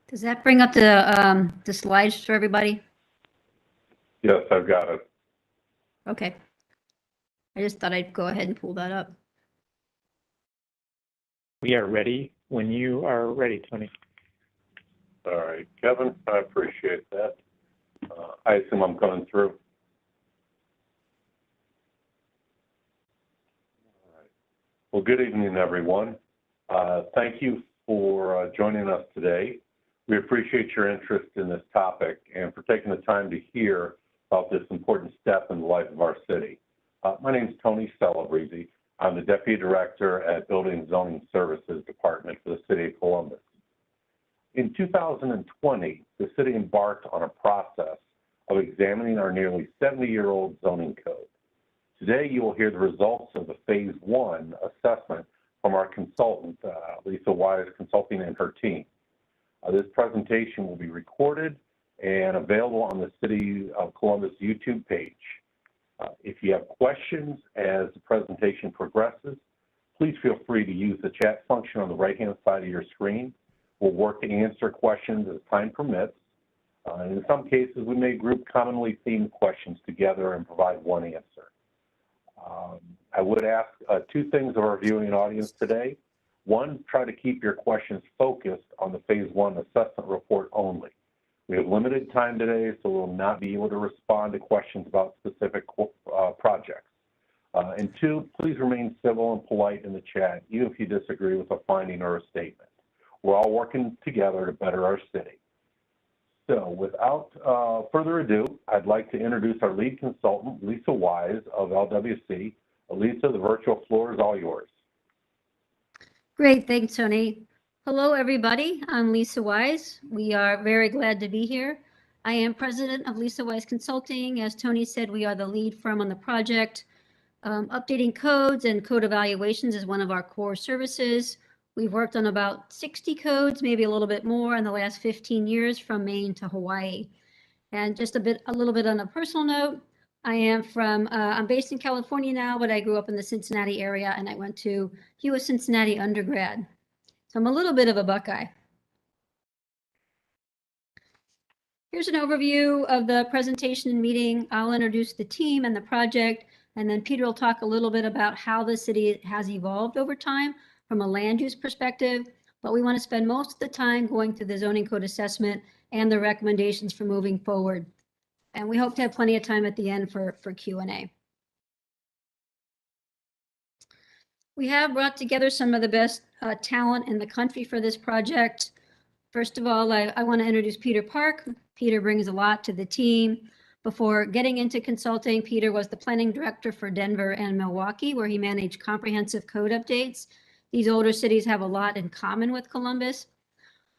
Does that bring up the slides for everybody? Yes, I've got it. Okay. I just thought I'd go ahead and pull that up. We are ready when you are ready, Tony. All right, Kevin, I appreciate that. I assume I'm coming through. All right. Well, good evening, everyone. Thank you for joining us today. We appreciate your interest in this topic and for taking the time to hear about this important step in the life of our city. My name is Tony Celebrezzi. I'm the Deputy Director at Building and Zoning Services Department for the City of Columbus. In 2020, the city embarked on a process of examining our nearly 70-year-old zoning code. Today, you will hear the results of the Phase 1 assessment from our consultant, Lisa Wise Consulting, and her team. This presentation will be recorded and available on the City of Columbus YouTube page. If you have questions as the presentation progresses, please feel free to use the chat function on the right-hand side of your screen. We'll work to answer questions as time permits. In some cases, we may group commonly themed questions together and provide one answer. I would ask two things of our viewing audience today. One, try to keep your questions focused on the Phase 1 assessment report only. We have limited time today, so we'll not be able to respond to questions about specific projects. And two, please remain civil and polite in the chat, even if you disagree with a finding or a statement. We're all working together to better our city. So without further ado, I'd like to introduce our lead consultant, Lisa Wise of LWC. Lisa, the virtual floor is all yours. Great, thanks, Tony. Hello, everybody. I'm Lisa Wise. We are very glad to be here. I am president of Lisa Wise Consulting. As Tony said, we are the lead firm on the project. Updating codes and code evaluations is one of our core services. We've worked on about 60 codes, maybe a little bit more in the last 15 years from Maine to Hawaii. And just a little bit on a personal note, I'm based in California now, but I grew up in the Cincinnati area and I went to US Cincinnati undergrad. So I'm a little bit of a Buckeye. Here's an overview of the presentation and meeting. I'll introduce the team and the project, and then Peter will talk a little bit about how the city has evolved over time from a land use perspective, but we want to spend most of the time going through the zoning code assessment and the recommendations for moving forward. And we hope to have plenty of time at the end for Q&A. We have brought together some of the best talent in the country for this project. First of all, I want to introduce Peter Park. Peter brings a lot to the team. Before getting into consulting, Peter was the planning director for Denver and Milwaukee, where he managed comprehensive code updates. These older cities have a lot in common with Columbus.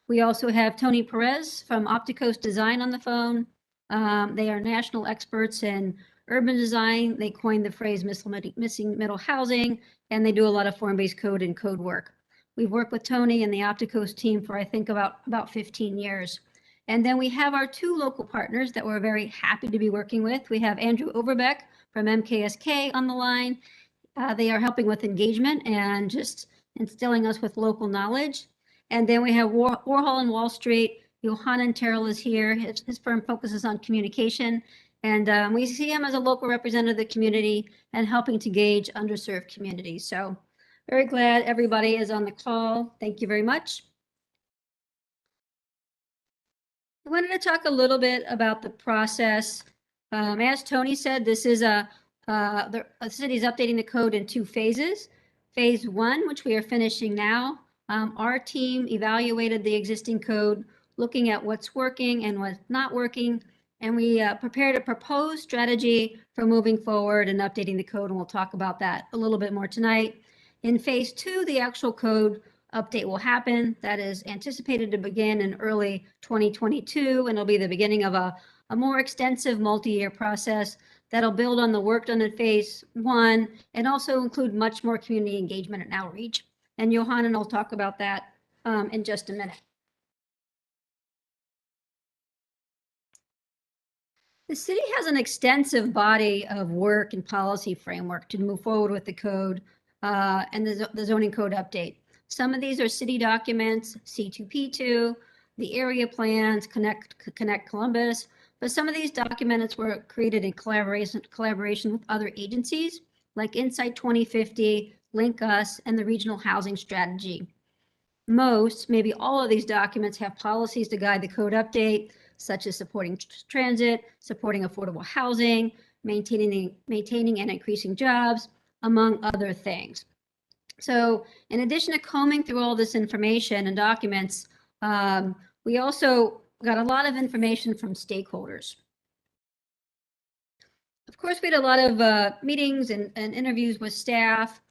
We also have Tony Perez from Opticos Design on the phone. They are national experts in urban design. They coined the phrase missing middle housing, and they do a lot of form-based code and code work. We've worked with Tony and the Opticos team for, I think, about 15 years. And then we have our two local partners that we're very happy to be working with. We have Andrew Overbeck from MKSK on the line. They are helping with engagement and just instilling us with local knowledge. And then we have Warhol and Wall Street. Johanan Terrell is here. His firm focuses on communication. And we see him as a local representative of the community and helping to gauge underserved communities. So very glad everybody is on the call. Thank you very much. I wanted to talk a little bit about the process. As Tony said, this is the city's updating the code in two phases. Phase 1, which we are finishing now, our team evaluated the existing code, looking at what's working and what's not working, and we prepared a proposed strategy for moving forward and updating the code, and we'll talk about that a little bit more tonight. In Phase 2, the actual code update will happen. That is anticipated to begin in early 2022, and it'll be the beginning of a more extensive multi-year process that'll build on the work done in Phase 1 and also include much more community engagement and outreach. And Johanan will talk about that in just a minute. The city has an extensive body of work and policy framework to move forward with the code and the zoning code update. Some of these are city documents, C2P2, the area plans, Connect Columbus, but some of these documents were created in collaboration with other agencies like Insight 2050, Link Us, and the Regional Housing Strategy. Most, maybe all of these documents have policies to guide the code update, such as supporting transit, supporting affordable housing, maintaining and increasing jobs, among other things. So in addition to combing through all this information and documents, we also got a lot of information from stakeholders. Of course, we had a lot of meetings and interviews with staff.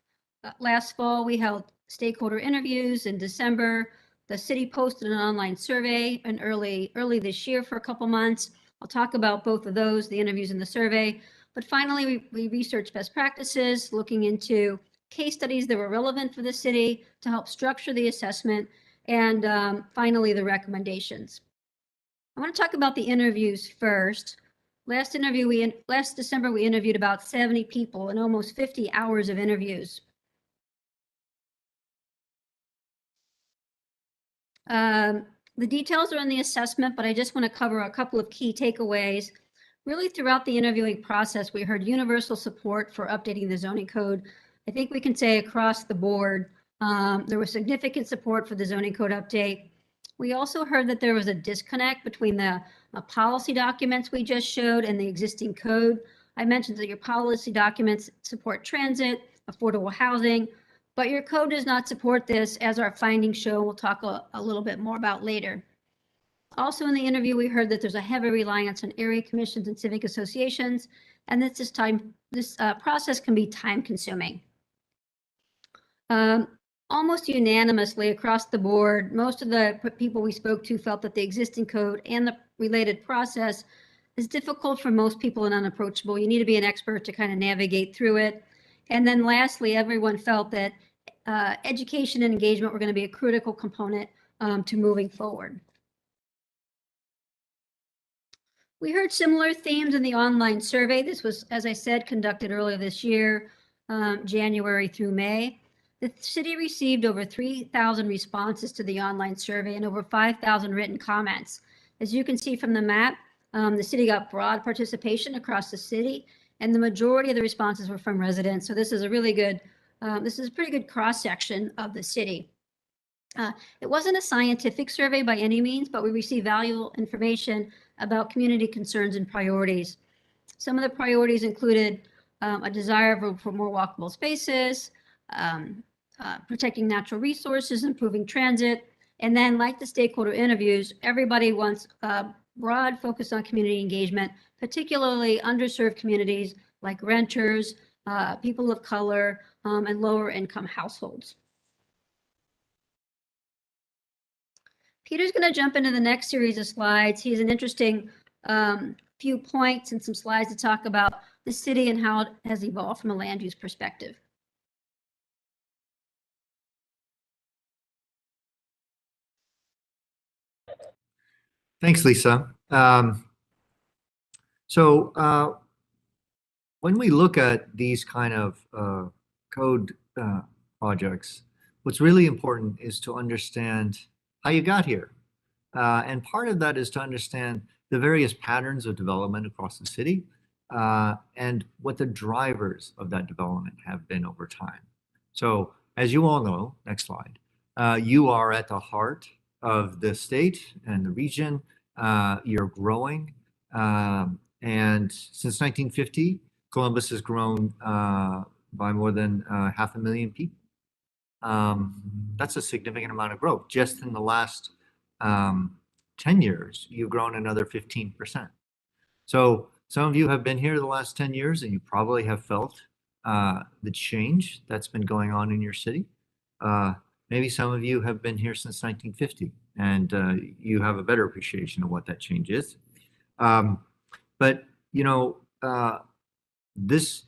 Last fall, we held stakeholder interviews in December. The city posted an online survey in early this year for a couple months. I'll talk about both of those, the interviews and the survey. But finally, we researched best practices, looking into case studies that were relevant for the city to help structure the assessment, and finally, the recommendations. I want to talk about the interviews first. Last December, we interviewed about 70 people in almost 50 hours of interviews. The details are in the assessment, but I just want to cover a couple of key takeaways. Really, throughout the interviewing process, we heard universal support for updating the zoning code. I think we can say across the board, there was significant support for the zoning code update. We also heard that there was a disconnect between the policy documents we just showed and the existing code. I mentioned that your policy documents support transit, affordable housing, but your code does not support this, as our findings show. We'll talk a little bit more about later. Also in the interview, we heard that there's a heavy reliance on area commissions and civic associations, and that this process can be time consuming. Almost unanimously across the board, most of the people we spoke to felt that the existing code and the related process is difficult for most people and unapproachable. You need to be an expert to kind of navigate through it. And then lastly, everyone felt that education and engagement were going to be a critical component to moving forward. We heard similar themes in the online survey. This was, as I said, conducted earlier this year, January through May. The city received over 3,000 responses to the online survey and over 5,000 written comments. As you can see from the map, the city got broad participation across the city, and the majority of the responses were from residents. So this is a really good, this is a pretty good cross-section of the city. It wasn't a scientific survey by any means, but we received valuable information about community concerns and priorities. Some of the priorities included a desire for more walkable spaces, protecting natural resources, improving transit, and then, like the stakeholder interviews, everybody wants a broad focus on community engagement, particularly underserved communities like renters, people of color, and lower income households. Peter's going to jump into the next series of slides. He has an interesting few points and some slides to talk about the city and how it has evolved from a land use perspective. Thanks, Lisa. When we look at these kind of code projects, what's really important is to understand how you got here. And part of that is to understand the various patterns of development across the city and what the drivers of that development have been over time. So as you all know, next slide, you are at the heart of the state and the region. You're growing. And since 1950, Columbus has grown by more than 500,000 people. That's a significant amount of growth. Just in the last 10 years, you've grown another 15%. So some of you have been here the last 10 years, and you probably have felt the change that's been going on in your city. Maybe some of you have been here since 1950, and you have a better appreciation of what that change is. But, you know, this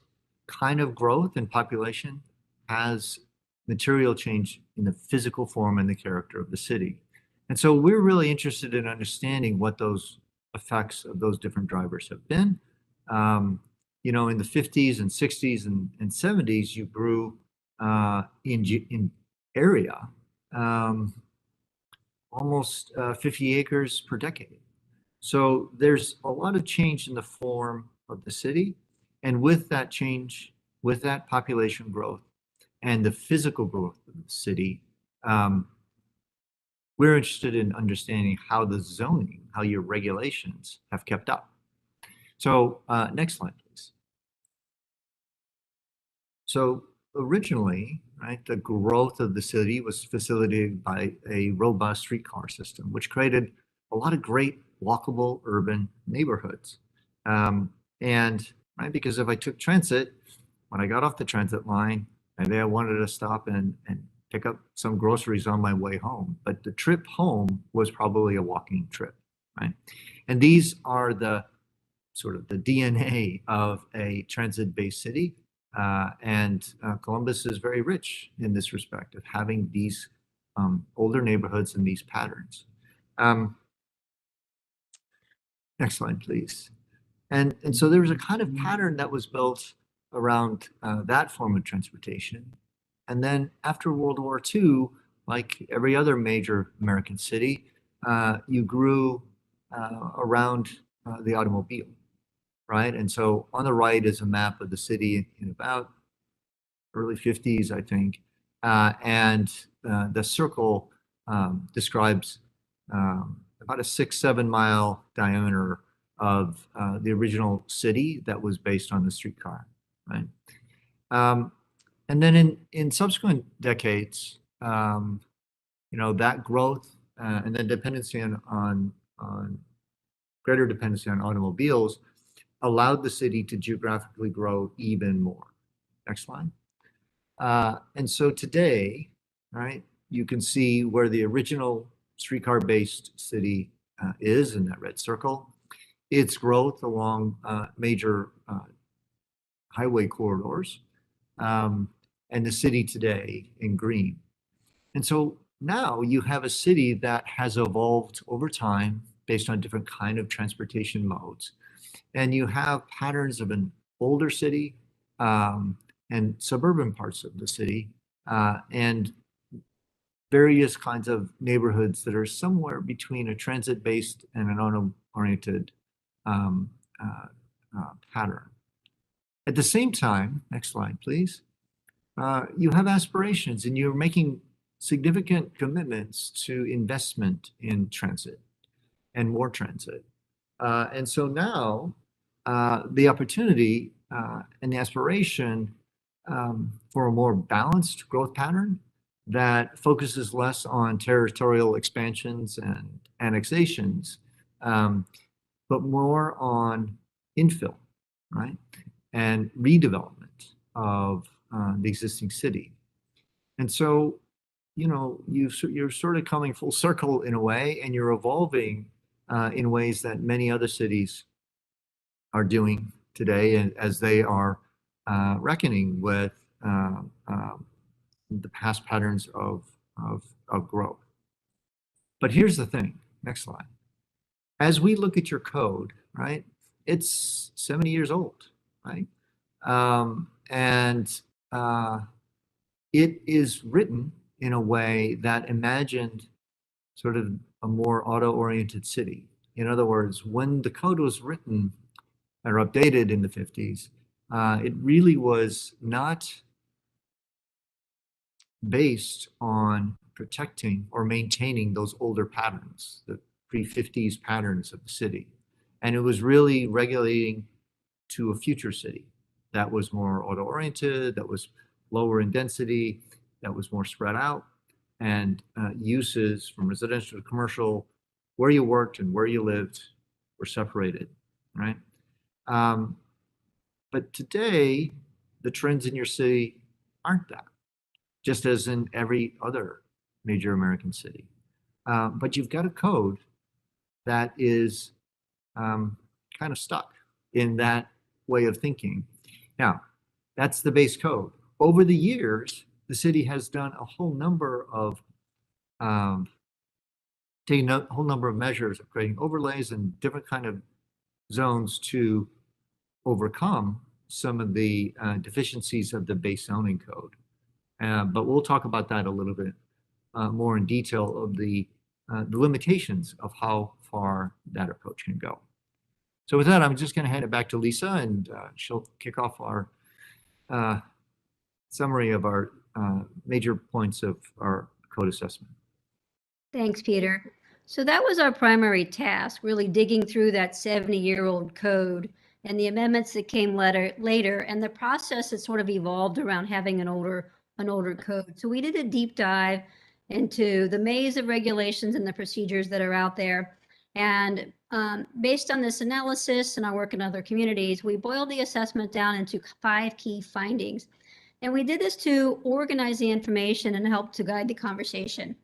kind of growth in population has material change in the physical form and the character of the city. And so we're really interested in understanding what those effects of those different drivers have been. You know, in the 50s and 60s and 70s, you grew in area. almost 50 acres per decade. So there's a lot of change in the form of the city. And with that change, with that population growth and the physical growth of the city, we're interested in understanding how the zoning, how your regulations have kept up. So next slide, please. So originally, right, the growth of the city was facilitated by a robust streetcar system, which created a lot of great walkable urban neighborhoods. And right, because if I took transit, when I got off the transit line, maybe I wanted to stop and pick up some groceries on my way home, but the trip home was probably a walking trip, right? And these are the sort of the DNA of a transit-based city. And Columbus is very rich in this respect of having these older neighborhoods and these patterns. Next slide, please. And so there was a kind of pattern that was built around that form of transportation. And then after World War II, like every other major American city, you grew around the automobile, right? And so on the right is a map of the city in about early 50s, I think. And the circle describes about a 6-7 mile diameter of the original city that was based on the streetcar, right? And then in subsequent decades, you know, that growth and then dependency on greater dependency on automobiles allowed the city to geographically grow even more. Next slide. And so today, right, you can see where the original streetcar-based city is in that red circle. Its growth along major highway corridors, and the city today in green. And so now you have a city that has evolved over time based on different kind of transportation modes. And you have patterns of an older city and suburban parts of the city and various kinds of neighborhoods that are somewhere between a transit-based and an auto-oriented pattern. At the same time, next slide, please, you have aspirations and you're making significant commitments to investment in transit and more transit. And so now the opportunity and the aspiration for a more balanced growth pattern that focuses less on territorial expansions and annexations, but more on infill, right? And redevelopment of the existing city. And so, you know, you're sort of coming full circle in a way, and you're evolving in ways that many other cities are doing today, and as they are reckoning with the past patterns of growth. But here's the thing, next slide. As we look at your code, right, it's 70 years old, right? And it is written in a way that imagined sort of a more auto-oriented city. In other words, when the code was written or updated in the 50s, it really was not based on protecting or maintaining those older patterns, the pre-50s patterns of the city. And it was really regulating to a future city that was more auto-oriented, that was lower in density, that was more spread out, and uses from residential to commercial, where you worked and where you lived were separated, right? But today, the trends in your city aren't that, just as in every other major American city. But you've got a code that is kind of stuck in that way of thinking. Now, that's the base code. Over the years, the city has done a whole number of taking a whole number of measures of creating overlays and different kind of zones to overcome some of the deficiencies of the base zoning code. But we'll talk about that a little bit more in detail of the the limitations of how far that approach can go. So with that, I'm just going to hand it back to Lisa, and she'll kick off our summary of our major points of our code assessment. Thanks, Peter. So that was our primary task, really digging through that 70-year-old code and the amendments that came later, and the process that sort of evolved around having an older code. So we did a deep dive into the maze of regulations and the procedures that are out there. And based on this analysis and our work in other communities, we boiled the assessment down into 5 key findings. And we did this to organize the information and help to guide the conversation.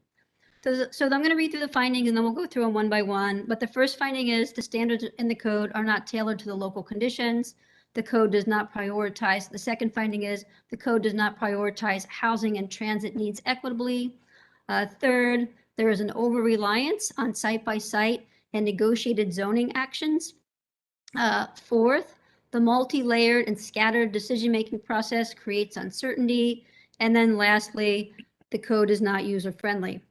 So I'm going to read through the findings and then we'll go through them one by one. But the first finding is the standards in the code are not tailored to the local conditions. The code does not prioritize. The second finding is the code does not prioritize housing and transit needs equitably. Third, there is an over-reliance on site-by-site and negotiated zoning actions. Fourth, the multi-layered and scattered decision-making process creates uncertainty. And then lastly, the code is not user-friendly.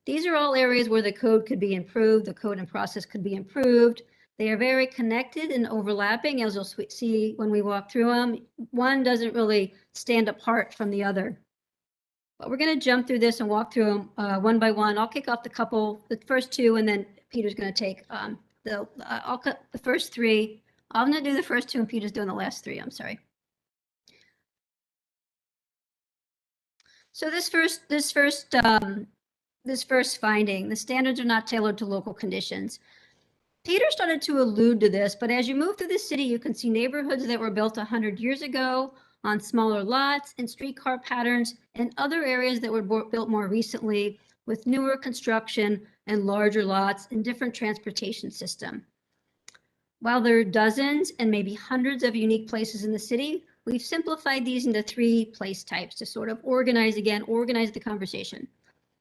These are all areas where the code could be improved. The code and process could be improved. They are very connected and overlapping, as you'll see when we walk through them. One doesn't really stand apart from the other. But we're going to jump through this and walk through them one by one. I'll kick off the first 2, and then Peter's going to take I'll cut the first 3. I'm going to do the first 2, and Peter's doing the last 3. I'm sorry. So this first finding, the standards are not tailored to local conditions. Peter started to allude to this, but as you move through the city, you can see neighborhoods that were built 100 years ago on smaller lots and streetcar patterns, and other areas that were built more recently with newer construction and larger lots and different transportation system. While there are dozens and maybe hundreds of unique places in the city, we've simplified these into 3 place types to sort of organize the conversation.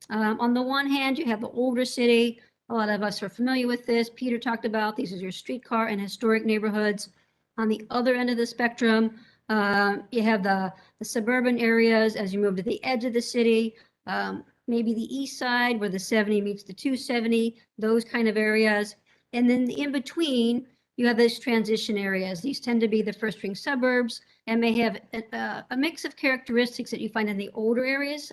On the one hand, you have the older city. A lot of us are familiar with this. Peter talked about these are your streetcar and historic neighborhoods. On the other end of the spectrum, you have the suburban areas as you move to the edge of the city, maybe the east side where the 70 meets the 270, those kind of areas. And then in between, you have these transition areas. These tend to be the first ring suburbs and may have a mix of characteristics that you find in the older areas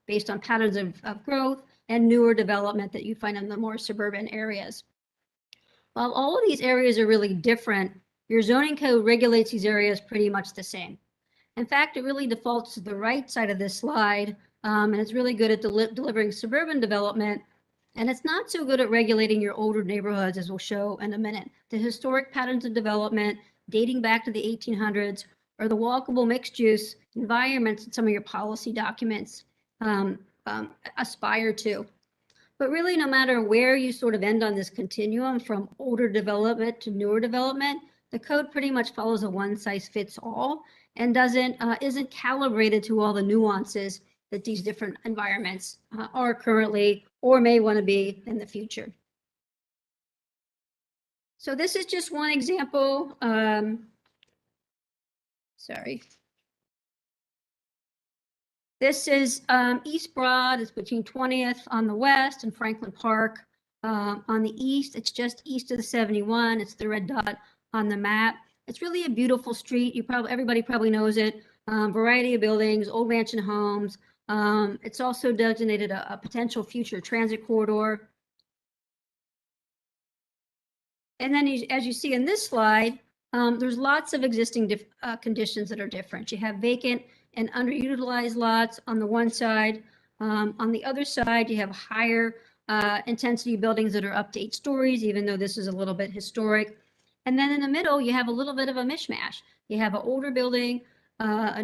based on patterns of growth and newer development that you find in the more suburban areas. While all of these areas are really different, your zoning code regulates these areas pretty much the same. In fact, it really defaults to the right side of this slide, and it's really good at delivering suburban development, and it's not so good at regulating your older neighborhoods, as we'll show in a minute. The historic patterns of development dating back to the 1800s or the walkable mixed-use environments that some of your policy documents aspire to. But really, no matter where you sort of end on this continuum from older development to newer development, the code pretty much follows a one-size-fits-all and isn't calibrated to all the nuances that these different environments are currently or may want to be in the future. So this is just one example. Sorry. This is East Broad. It's between 20th on the west and Franklin Park. On the east, it's just east of the 71. It's the red dot on the map. It's really a beautiful street. Everybody probably knows it. Variety of buildings, old mansion homes. It's also designated a potential future transit corridor. And then as you see in this slide, there's lots of existing conditions that are different. You have vacant and underutilized lots on the one side. On the other side, you have higher intensity buildings that are up to 8 stories, even though this is a little bit historic. And then in the middle, you have a little bit of a mishmash. You have an older building, a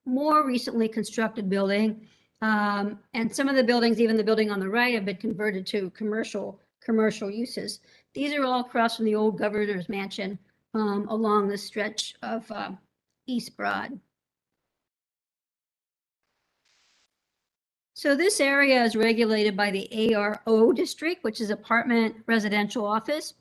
more recently constructed building, and some of the buildings, even the building on the right, have been converted to commercial uses. These are all across from the old governor's mansion along the stretch of East Broad. So this area is regulated by the ARO district, which is apartment residential office.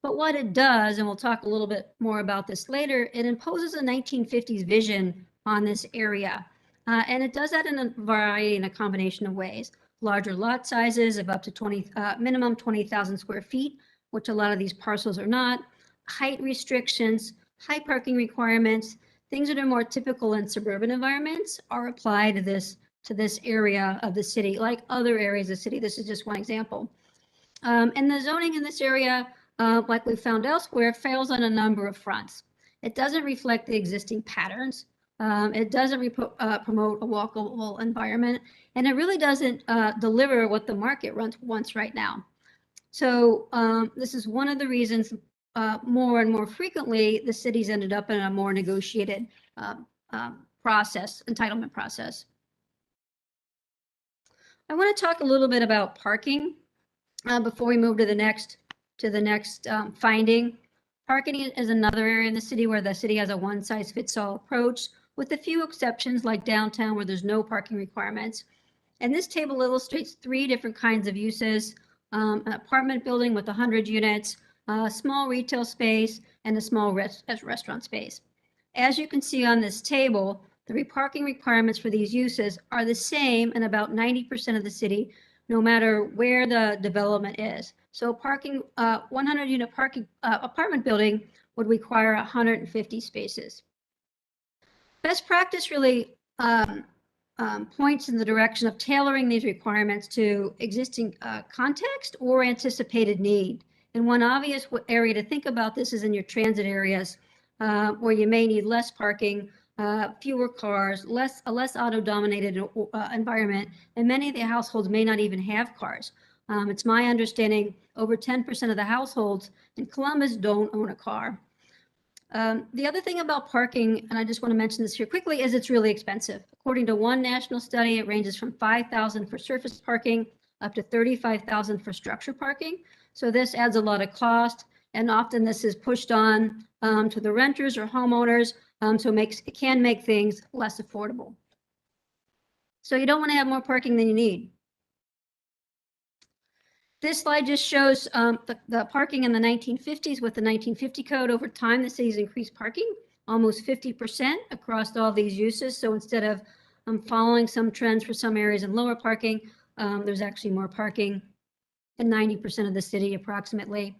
But what it does, and we'll talk a little bit more about this later, it imposes a 1950s vision on this area. And it does that in a variety and a combination of ways. larger lot sizes of up to 20, minimum 20,000 square feet, which a lot of these parcels are not, height restrictions, high parking requirements, things that are more typical in suburban environments are applied to this area of the city, like other areas of the city. This is just one example. And the zoning in this area, like we found elsewhere, fails on a number of fronts. It doesn't reflect the existing patterns. It doesn't promote a walkable environment, and it really doesn't deliver what the market wants right now. So this is one of the reasons more and more frequently the cities ended up in a more negotiated entitlement process. I want to talk a little bit about parking before we move to the next finding. Parking is another area in the city where the city has a one-size-fits-all approach, with a few exceptions like downtown where there's no parking requirements. And this table illustrates 3 different kinds of uses: an apartment building with 100 units, a small retail space, and a small restaurant space. As you can see on this table, the parking requirements for these uses are the same in about 90% of the city, no matter where the development is. So parking, 100-unit parking apartment building would require 150 spaces. Best practice really points in the direction of tailoring these requirements to existing context or anticipated need. And one obvious area to think about this is in your transit areas, where you may need less parking, fewer cars, a less auto-dominated environment, and many of the households may not even have cars. It's my understanding over 10% of the households in Columbus don't own a car. The other thing about parking, and I just want to mention this here quickly, is it's really expensive. According to one national study, it ranges from $5,000 for surface parking up to $35,000 for structure parking. So this adds a lot of cost, and often this is pushed on to the renters or homeowners, so it can make things less affordable. So you don't want to have more parking than you need. This slide just shows the parking in the 1950s with the 1950 code. Over time, the city's increased parking almost 50% across all these uses. So instead of following some trends for some areas and lower parking, there's actually more parking in 90% of the city approximately.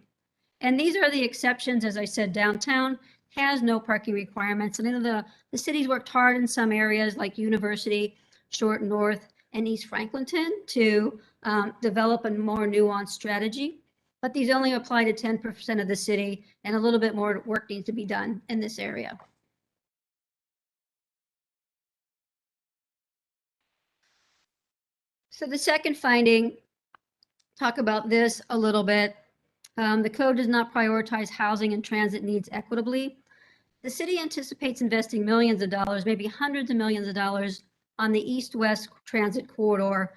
And these are the exceptions. As I said, downtown has no parking requirements. And then the city's worked hard in some areas like University, Short North, and East Franklinton to develop a more nuanced strategy. But these only apply to 10% of the city, and a little bit more work needs to be done in this area. So the second finding, talk about this a little bit. The code does not prioritize housing and transit needs equitably. The city anticipates investing millions of dollars, maybe hundreds of millions of dollars, on the east-west transit corridor,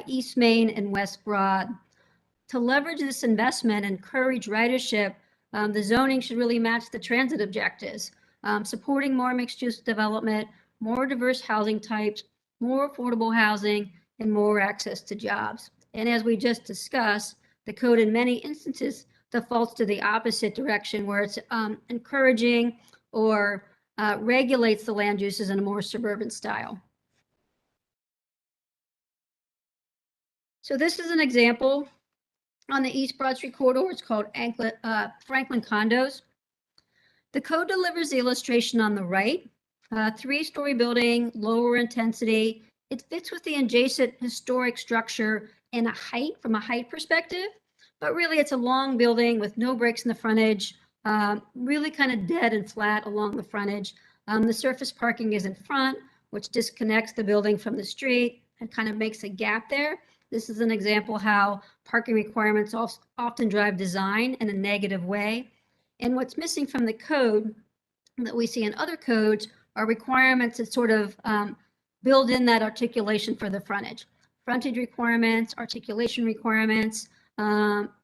East Main and West Broad. To leverage this investment and encourage ridership, the zoning should really match the transit objectives, supporting more mixed-use development, more diverse housing types, more affordable housing, and more access to jobs. And as we just discussed, the code in many instances defaults to the opposite direction, where it's encouraging or regulates the land uses in a more suburban style. So this is an example on the East Broad Street corridor. It's called Franklin Condos. The code delivers the illustration on the right. 3-story building, lower intensity. It fits with the adjacent historic structure and from a height perspective, but really it's a long building with no breaks in the frontage, really kind of dead and flat along the frontage. The surface parking is in front, which disconnects the building from the street and kind of makes a gap there. This is an example how parking requirements often drive design in a negative way. And what's missing from the code that we see in other codes are requirements that sort of build in that articulation for the frontage. Frontage requirements, articulation requirements,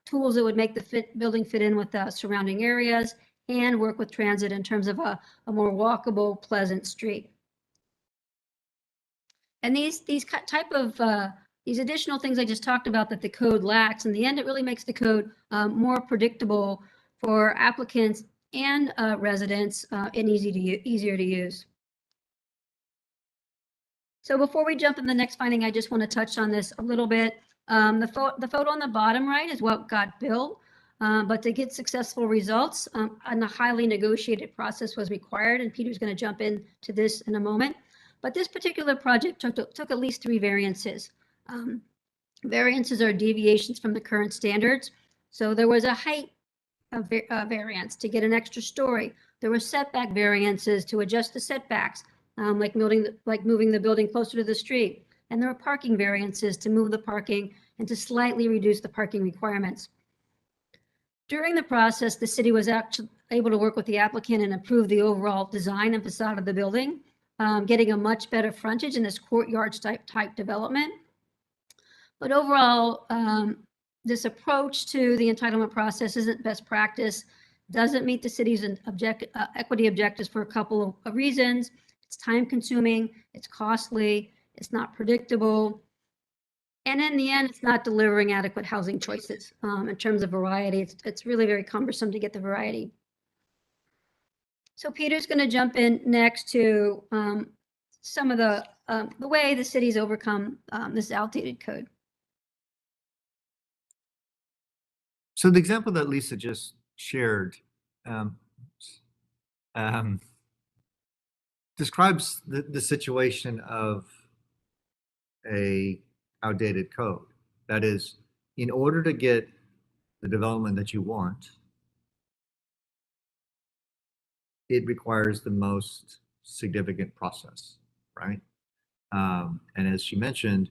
tools that would make the building fit in with the surrounding areas, and work with transit in terms of a more walkable, pleasant street. And these additional things I just talked about that the code lacks, in the end, it really makes the code more predictable for applicants and residents and easier to use. So before we jump in the next finding, I just want to touch on this a little bit. The photo on the bottom right is what got built, but to get successful results, a highly negotiated process was required, and Peter's going to jump into this in a moment. But this particular project took at least 3 variances. Variances are deviations from the current standards. So there was a height variance to get an extra story. There were setback variances to adjust the setbacks, like moving the building closer to the street. And there were parking variances to move the parking and to slightly reduce the parking requirements. During the process, the city was actually able to work with the applicant and improve the overall design and facade of the building, getting a much better frontage in this courtyard type development. But overall, this approach to the entitlement process isn't best practice, doesn't meet the city's equity objectives for a couple of reasons. It's time consuming, it's costly, it's not predictable. And in the end, it's not delivering adequate housing choices in terms of variety. It's really very cumbersome to get the variety. So Peter's going to jump in next to some of the way the city's overcome this outdated code. So the example that Lisa just shared describes the situation of a outdated code. That is, in order to get the development that you want, it requires the most significant process, right? And as she mentioned,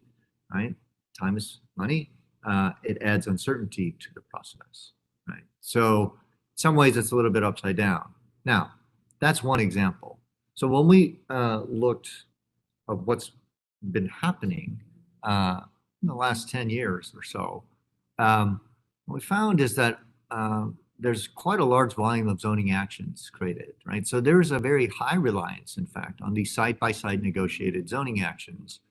right, time is money. It adds uncertainty to the process, right? So in some ways it's a little bit upside down. Now, that's one example. So when we looked at what's been happening in the last 10 years or so, what we found is that there's quite a large volume of zoning actions created, right? So there's a very high reliance, in fact, on these side-by-side negotiated zoning actions.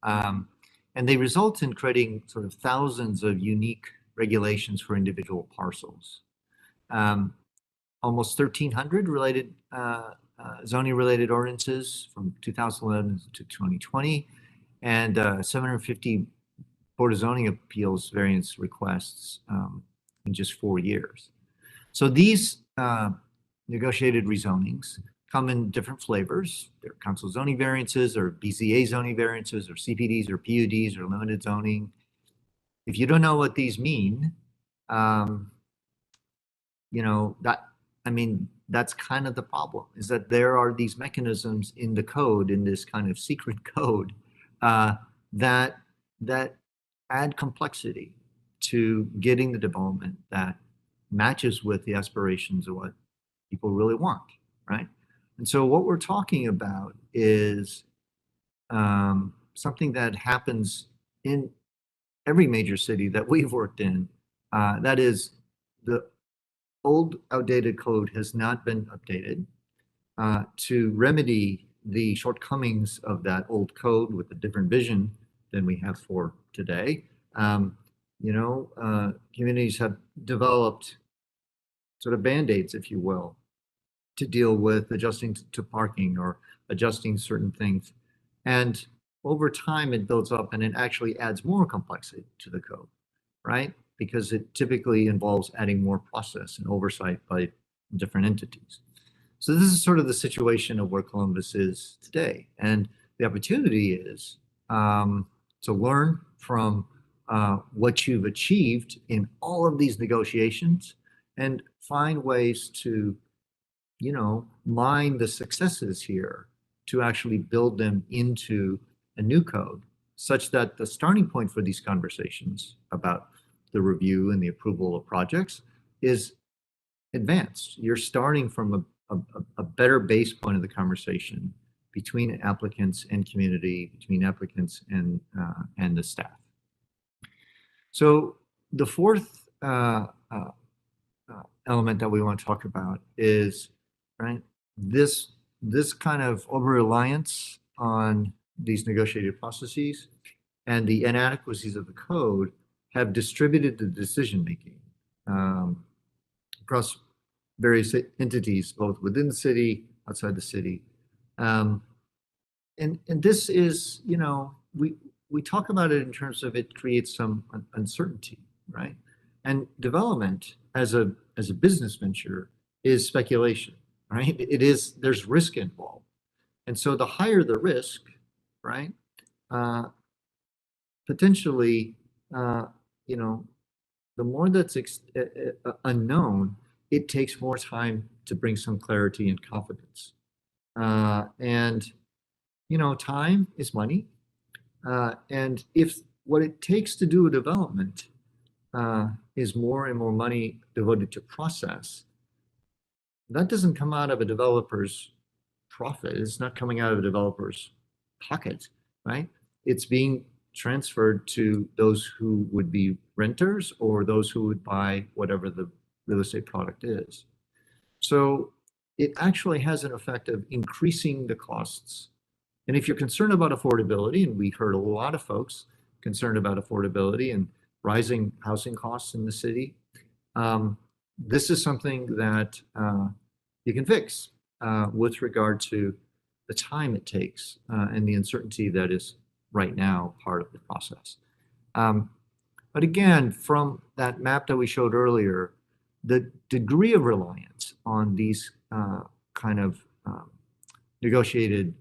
And they result in creating sort of thousands of unique regulations for individual parcels. Almost 1,300 related zoning related ordinances from 2011 to 2020, and 750 Board of Zoning Appeals variance requests in just 4 years. So these negotiated rezonings come in different flavors. They're council zoning variances, or BZA zoning variances, or CPDs, or PUDs, or limited zoning. If you don't know what these mean, you know, that's kind of the problem, is that there are these mechanisms in the code, in this kind of secret code, that add complexity to getting the development that matches with the aspirations of what people really want, right? And so what we're talking about is something that happens in every major city that we've worked in. That is, the old outdated code has not been updated to remedy the shortcomings of that old code with a different vision than we have for today. Communities have developed sort of band-aids, if you will, to deal with adjusting to parking or adjusting certain things. And over time, it builds up and it actually adds more complexity to the code, right? Because it typically involves adding more process and oversight by different entities. So this is sort of the situation of where Columbus is today. And the opportunity is to learn from what you've achieved in all of these negotiations and find ways to, mine the successes here to actually build them into a new code, such that the starting point for these conversations about the review and the approval of projects is advanced. You're starting from a better base point of the conversation between applicants and community, between applicants and the staff. So the fourth element that we want to talk about is, right, this kind of over-reliance on these negotiated processes and the inadequacies of the code have distributed the decision-making across various entities, both within the city, outside the city. and this is, you know, we talk about it in terms of it creates some uncertainty, right? And development as a business venture is speculation, right? It is, there's risk involved. And so the higher the risk, right? Potentially, you know, the more that's unknown, it takes more time to bring some clarity and confidence. And, you know, time is money. And if what it takes to do a development is more and more money devoted to process, that doesn't come out of a developer's profit. It's not coming out of a developer's pocket, right? It's being transferred to those who would be renters or those who would buy whatever the real estate product is. So it actually has an effect of increasing the costs. And if you're concerned about affordability, and we heard a lot of folks concerned about affordability and rising housing costs in the city, this is something that you can fix with regard to the time it takes and the uncertainty that is right now part of the process. But again, from that map that we showed earlier, the degree of reliance on these kind of negotiated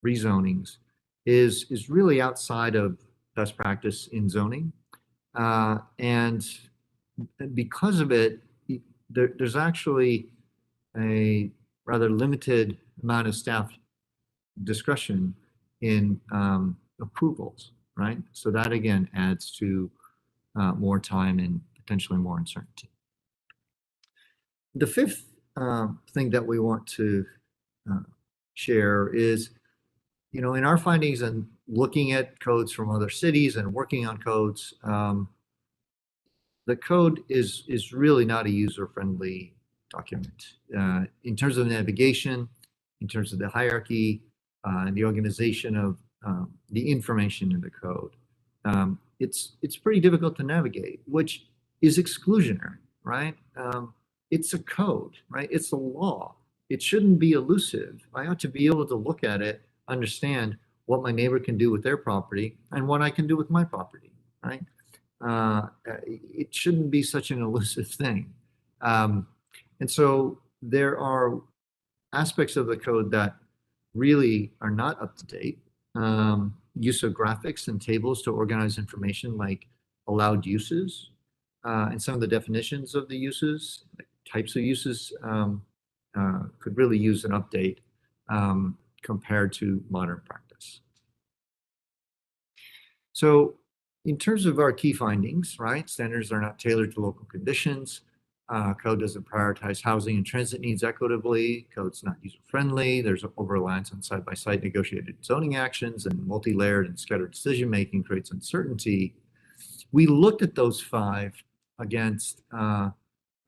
rezonings is really outside of best practice in zoning. And because of it, there's actually a rather limited amount of staff discretion in approvals, right? So that again adds to more time and potentially more uncertainty. The fifth thing that we want to share is, you know, in our findings and looking at codes from other cities and working on codes, the code is really not a user-friendly document. In terms of navigation, in terms of the hierarchy, and the organization of the information in the code, it's pretty difficult to navigate, which is exclusionary, right? It's a code, right? It's a law. It shouldn't be elusive. I ought to be able to look at it, understand what my neighbor can do with their property and what I can do with my property, right? It shouldn't be such an elusive thing. And so there are aspects of the code that really are not up to date. Use of graphics and tables to organize information like allowed uses, and some of the definitions of the uses, like types of uses, could really use an update compared to modern practice. So in terms of our key findings, right, standards are not tailored to local conditions. Code doesn't prioritize housing and transit needs equitably. Code's not user-friendly. There's an over-reliance on side-by-side negotiated zoning actions, and multi-layered and scattered decision-making creates uncertainty. We looked at those 5 against a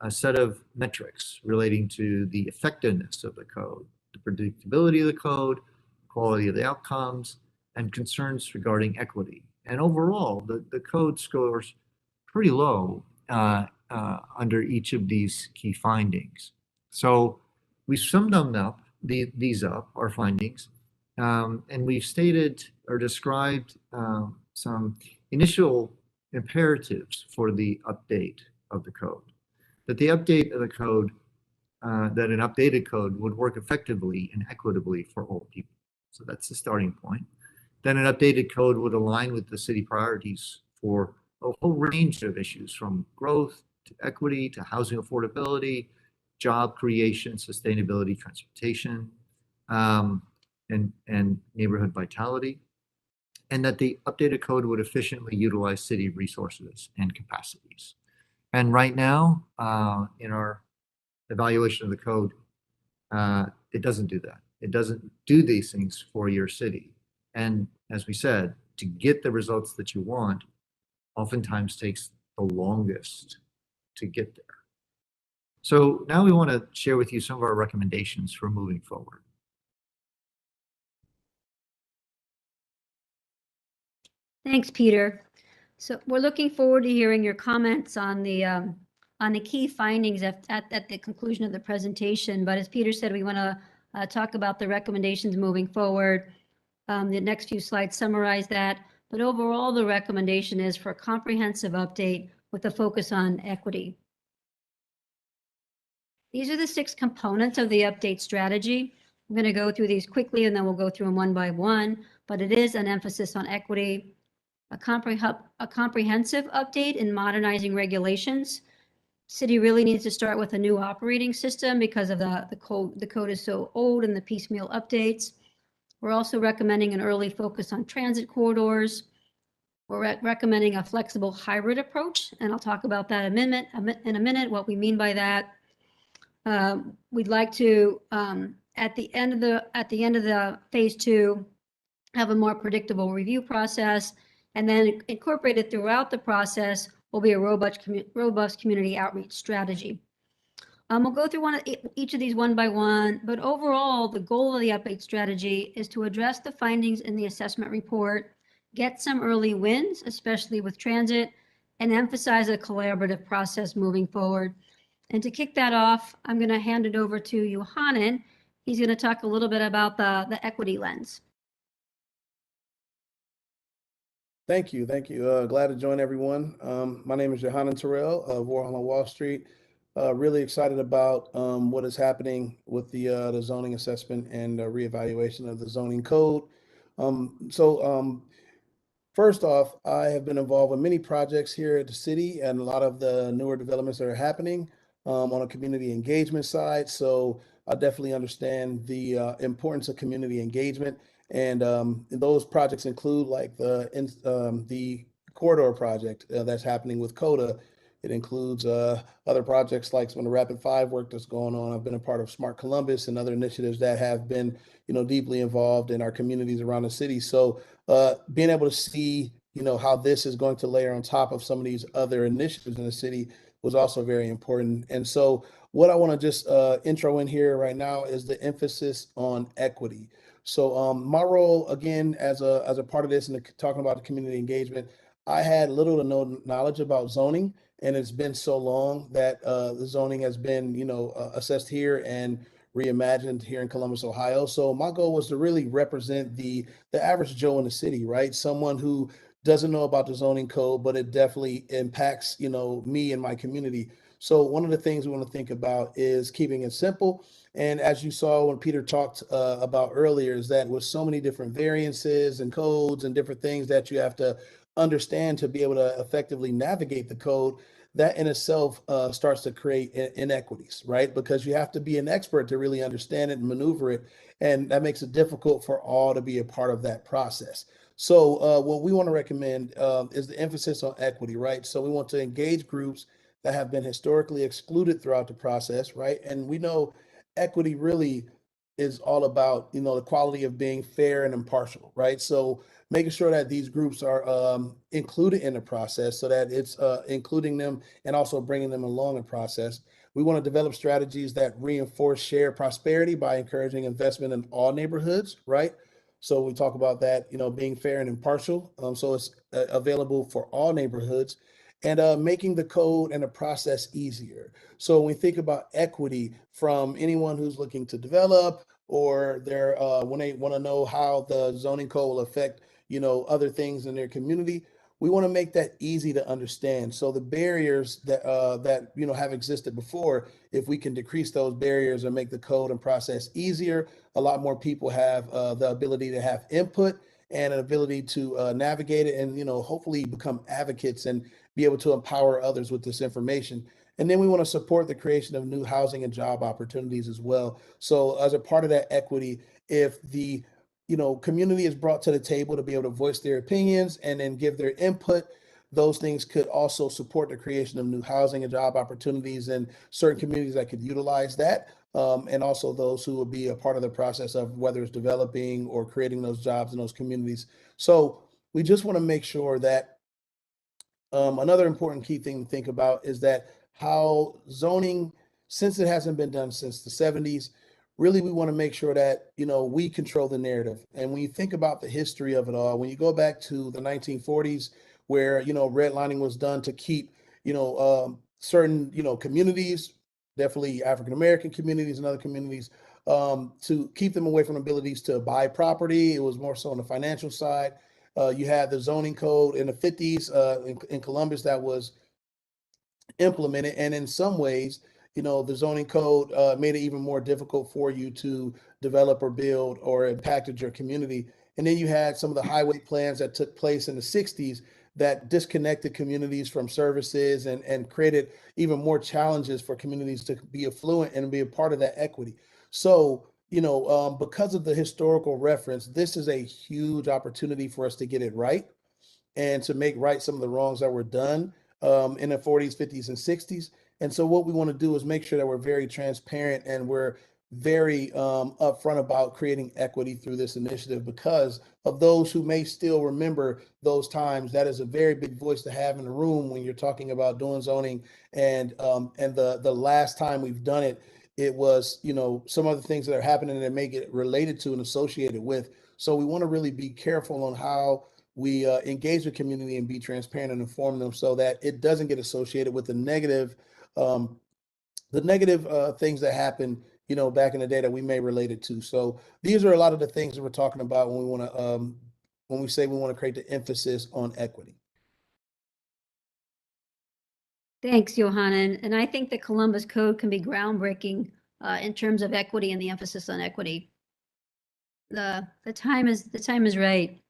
set of metrics relating to the effectiveness of the code, the predictability of the code, quality of the outcomes, and concerns regarding equity. And overall, the code scores pretty low under each of these key findings. So we summed them up, our findings, and we've stated or described some initial imperatives for the update of the code. That the update of the code, that an updated code would work effectively and equitably for all people. So that's the starting point. Then an updated code would align with the city priorities for a whole range of issues, from growth to equity to housing affordability, job creation, sustainability, transportation, and neighborhood vitality. And that the updated code would efficiently utilize city resources and capacities. And right now, in our evaluation of the code, it doesn't do that. It doesn't do these things for your city. And as we said, to get the results that you want, oftentimes takes the longest to get there. So now we want to share with you some of our recommendations for moving forward. Thanks, Peter. So we're looking forward to hearing your comments on the key findings at the conclusion of the presentation. But as Peter said, we want to talk about the recommendations moving forward. The next few slides summarize that, but overall, the recommendation is for a comprehensive update with a focus on equity. These are the 6 components of the update strategy. I'm going to go through these quickly and then we'll go through them one by one, but it is an emphasis on equity, a comprehensive update in modernizing regulations. City really needs to start with a new operating system because of the code is so old and the piecemeal updates. We're also recommending an early focus on transit corridors. We're recommending a flexible hybrid approach, and I'll talk about that in a minute, what we mean by that. We'd like to, at the end of the phase 2, have a more predictable review process, and then incorporated throughout the process will be a robust community outreach strategy. We'll go through each of these one by one, but overall, the goal of the update strategy is to address the findings in the assessment report, get some early wins, especially with transit, and emphasize a collaborative process moving forward. And to kick that off, I'm going to hand it over to Johanan. He's going to talk a little bit about the equity lens. Thank you. Glad to join everyone. My name is Johanan Terrell of Warhol on Wall Street. Really excited about what is happening with the zoning assessment and reevaluation of the zoning code. First off, I have been involved with many projects here at the city and a lot of the newer developments that are happening on a community engagement side. So I definitely understand the importance of community engagement. And those projects include like the corridor project that's happening with CODA. It includes other projects like some of the Rapid 5 work that's going on. I've been a part of Smart Columbus and other initiatives that have been, deeply involved in our communities around the city. So being able to see, how this is going to layer on top of some of these other initiatives in the city was also very important. And so what I want to just intro in here right now is the emphasis on equity. So my role, again, as a part of this and talking about the community engagement, I had little to no knowledge about zoning, and it's been so long that the zoning has been, assessed here and reimagined here in Columbus, Ohio. So my goal was to really represent the average Joe in the city, right? Someone who doesn't know about the zoning code, but it definitely impacts, me and my community. So one of the things we want to think about is keeping it simple. And as you saw when Peter talked about earlier, is that with so many different variances and codes and different things that you have to understand to be able to effectively navigate the code, that in itself starts to create inequities, right? Because you have to be an expert to really understand it and maneuver it. And that makes it difficult for all to be a part of that process. So what we want to recommend is the emphasis on equity, right? So we want to engage groups that have been historically excluded throughout the process, right? And we know equity really is all about, the quality of being fair and impartial, right? So making sure that these groups are included in the process so that it's including them and also bringing them along the process. We want to develop strategies that reinforce shared prosperity by encouraging investment in all neighborhoods, right? So we talk about that, being fair and impartial. So it's available for all neighborhoods and making the code and the process easier. So when we think about equity from anyone who's looking to develop or they're when they want to know how the zoning code will affect, other things in their community, we want to make that easy to understand. So the barriers that have existed before, if we can decrease those barriers and make the code and process easier, a lot more people have the ability to have input and an ability to navigate it and, hopefully become advocates and be able to empower others with this information. And then we want to support the creation of new housing and job opportunities as well. So as a part of that equity, if the community is brought to the table to be able to voice their opinions and then give their input, those things could also support the creation of new housing and job opportunities in certain communities that could utilize that. And also those who will be a part of the process of whether it's developing or creating those jobs in those communities. So we just want to make sure that another important key thing to think about is that how zoning, since it hasn't been done since the 70s, really we want to make sure that, we control the narrative. And when you think about the history of it all, when you go back to the 1940s, where, redlining was done to keep, certain, communities, definitely African-American communities and other communities to keep them away from abilities to buy property. It was more so on the financial side. You had the zoning code in the 50s in Columbus that was implemented. And in some ways, the zoning code made it even more difficult for you to develop or build or impacted your community. And then you had some of the highway plans that took place in the 60s that disconnected communities from services and created even more challenges for communities to be affluent and be a part of that equity. So, because of the historical reference, this is a huge opportunity for us to get it right and to make right some of the wrongs that were done in the 40s, 50s, and 60s. And so what we want to do is make sure that we're very transparent and we're very upfront about creating equity through this initiative, because of those who may still remember those times. That is a very big voice to have in the room when you're talking about doing zoning. And the last time we've done it, it was, some other things that are happening that may get related to and associated with. So we want to really be careful on how we engage the community and be transparent and inform them so that it doesn't get associated with the negative things that happen, back in the day that we may relate it to. So these are a lot of the things that we're talking about when we want to, when we say we want to create the emphasis on equity. Thanks, Johanna. And I think the Columbus Code can be groundbreaking in terms of equity and the emphasis on equity. The time is right.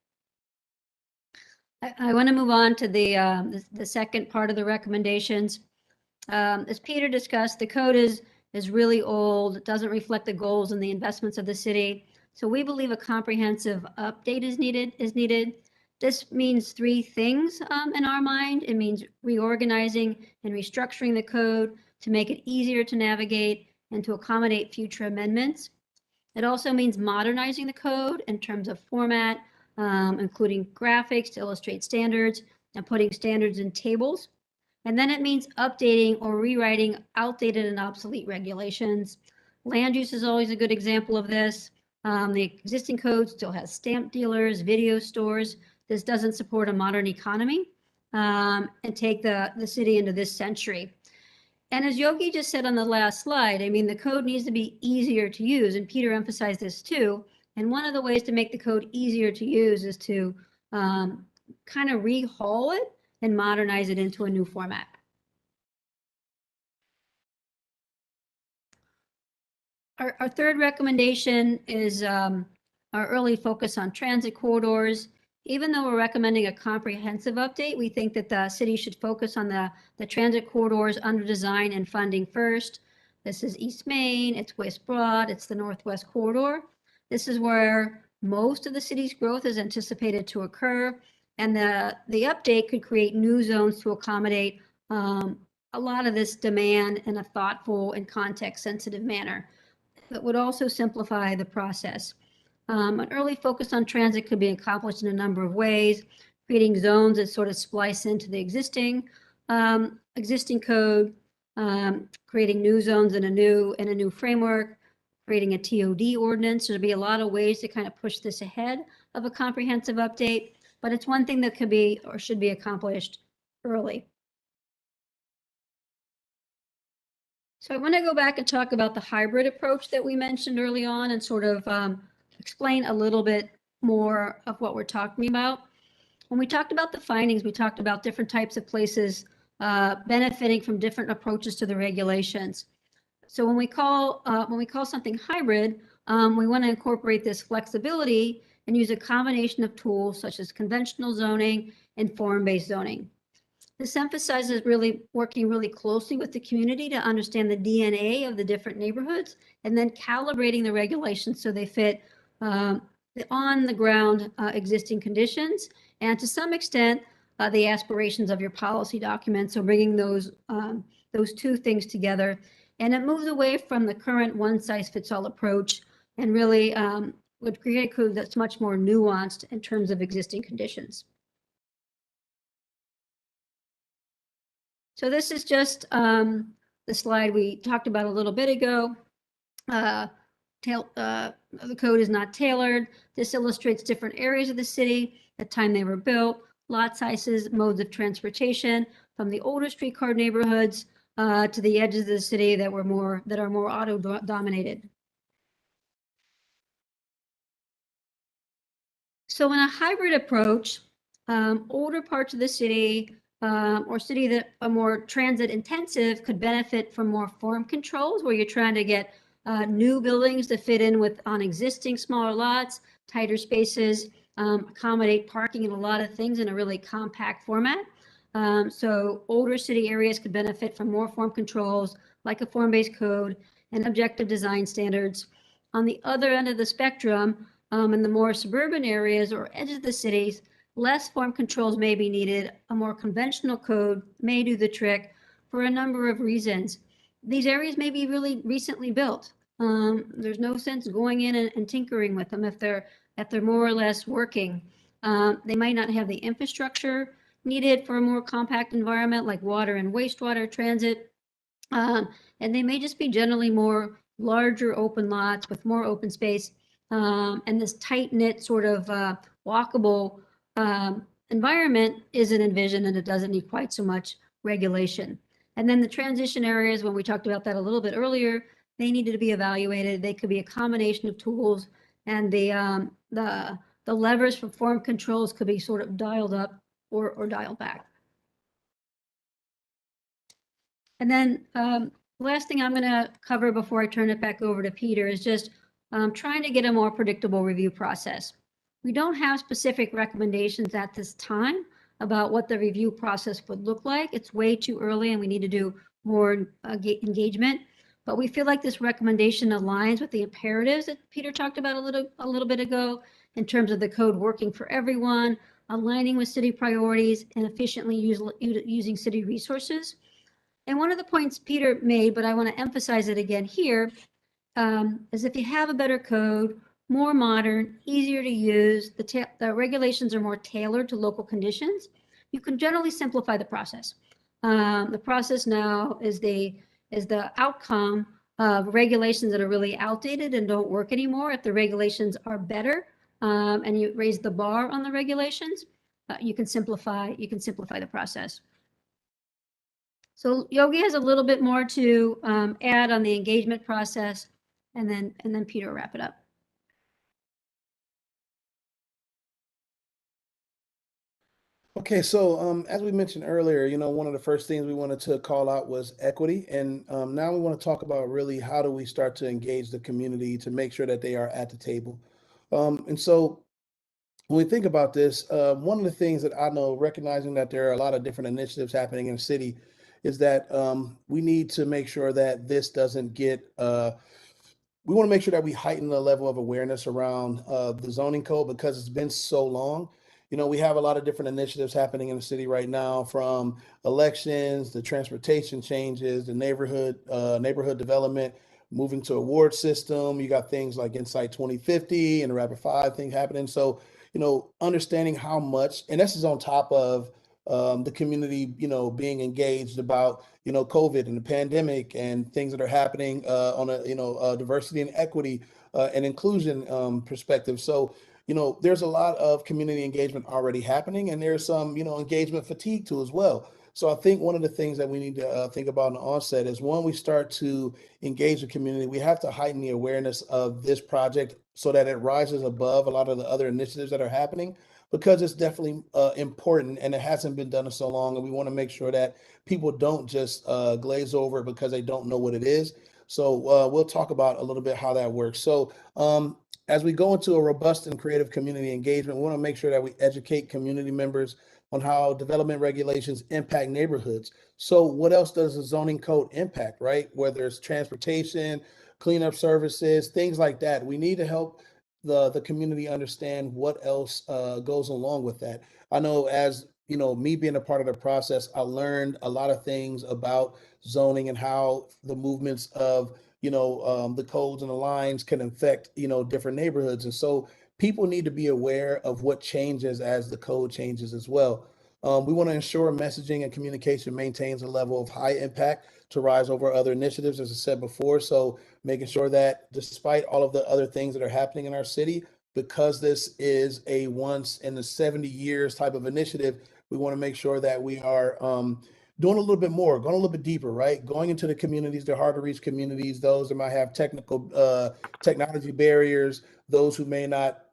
I want to move on to the second part of the recommendations. As Peter discussed, the code is really old. It doesn't reflect the goals and the investments of the city. So we believe a comprehensive update is needed. This means three things in our mind. It means reorganizing and restructuring the code to make it easier to navigate and to accommodate future amendments. It also means modernizing the code in terms of format, including graphics to illustrate standards and putting standards in tables. And then it means updating or rewriting outdated and obsolete regulations. Land use is always a good example of this. The existing code still has stamp dealers, video stores. This doesn't support a modern economy and take the city into this century. And as Yogi just said on the last slide, I mean, the code needs to be easier to use, and Peter emphasized this too. And one of the ways to make the code easier to use is to kind of rehaul it and modernize it into a new format. Our third recommendation is our early focus on transit corridors. Even though we're recommending a comprehensive update, we think that the city should focus on the transit corridors under design and funding first. This is East Main, it's West Broad, it's the Northwest Corridor. This is where most of the city's growth is anticipated to occur. And the update could create new zones to accommodate a lot of this demand in a thoughtful and context-sensitive manner. That would also simplify the process. An early focus on transit could be accomplished in a number of ways, creating zones that sort of splice into the existing code, creating new zones in a new framework, creating a TOD ordinance. There'll be a lot of ways to kind of push this ahead of a comprehensive update, but it's one thing that could be or should be accomplished early. So I want to go back and talk about the hybrid approach that we mentioned early on and sort of explain a little bit more of what we're talking about. When we talked about the findings, we talked about different types of places benefiting from different approaches to the regulations. So when we call something hybrid, we want to incorporate this flexibility and use a combination of tools such as conventional zoning and form-based zoning. This emphasizes really working really closely with the community to understand the DNA of the different neighborhoods and then calibrating the regulations so they fit the on-the-ground existing conditions and to some extent the aspirations of your policy documents. So bringing those two things together, and it moves away from the current one-size-fits-all approach and really would create a code that's much more nuanced in terms of existing conditions. So this is just the slide we talked about a little bit ago. The code is not tailored. This illustrates different areas of the city, the time they were built, lot sizes, modes of transportation, from the older streetcar neighborhoods to the edges of the city that are more auto dominated. So in a hybrid approach, older parts of the city or city that are more transit intensive could benefit from more form controls where you're trying to get new buildings to fit in with on existing smaller lots, tighter spaces, accommodate parking and a lot of things in a really compact format. So older city areas could benefit from more form controls like a form-based code and objective design standards. On the other end of the spectrum, in the more suburban areas or edges of the cities, less form controls may be needed. A more conventional code may do the trick for a number of reasons. These areas may be really recently built. There's no sense going in and tinkering with them if they're more or less working. They might not have the infrastructure needed for a more compact environment like water and wastewater transit. And they may just be generally more larger open lots with more open space and this tight-knit sort of walkable environment isn't envisioned and it doesn't need quite so much regulation. And then the transition areas, when we talked about that a little bit earlier, they needed to be evaluated. They could be a combination of tools, and the levers for form controls could be sort of dialed up or dialed back. And then last thing I'm going to cover before I turn it back over to Peter is just trying to get a more predictable review process. We don't have specific recommendations at this time about what the review process would look like. It's way too early and we need to do more engagement. But we feel like this recommendation aligns with the imperatives that Peter talked about a little bit ago in terms of the code working for everyone, aligning with city priorities, and efficiently using city resources. And one of the points Peter made, but I want to emphasize it again here, is if you have a better code, more modern, easier to use, the regulations are more tailored to local conditions, you can generally simplify the process. The process now is the outcome of regulations that are really outdated and don't work anymore. If the regulations are better and you raise the bar on the regulations, you can simplify the process. So Yogi has a little bit more to add on the engagement process, and then Peter will wrap it up. Okay, so as we mentioned earlier, one of the first things we wanted to call out was equity. And now we want to talk about really how do we start to engage the community to make sure that they are at the table. And so when we think about this, one of the things that I know, recognizing that there are a lot of different initiatives happening in the city, is that we need to make sure that this doesn't get we want to make sure that we heighten the level of awareness around the zoning code because it's been so long. We have a lot of different initiatives happening in the city right now, from elections, the transportation changes, the neighborhood development, moving to a ward system. You got things like Insight 2050 and the Rapid 5 thing happening. So, understanding how much, and this is on top of the community, being engaged about, COVID and the pandemic and things that are happening on a diversity and equity and inclusion perspective. So, there's a lot of community engagement already happening, and there's some, engagement fatigue too as well. So I think one of the things that we need to think about in the onset is when we start to engage the community, we have to heighten the awareness of this project so that it rises above a lot of the other initiatives that are happening, because it's definitely important and it hasn't been done in so long. And we want to make sure that people don't just glaze over it because they don't know what it is. So we'll talk about a little bit how that works. So as we go into a robust and creative community engagement, we want to make sure that we educate community members on how development regulations impact neighborhoods. So what else does the zoning code impact, right? Whether it's transportation, cleanup services, things like that. We need to help the community understand what else goes along with that. I know, as me being a part of the process, I learned a lot of things about zoning and how the movements of the codes and the lines can affect different neighborhoods. And so people need to be aware of what changes as the code changes as well. We want to ensure messaging and communication maintains a level of high impact to rise over other initiatives, as I said before. So making sure that despite all of the other things that are happening in our city, because this is a once in the 70 years type of initiative, we want to make sure that we are doing a little bit more, going a little bit deeper, right? Going into the communities, the hard to reach communities, those that might have technology barriers, those who may not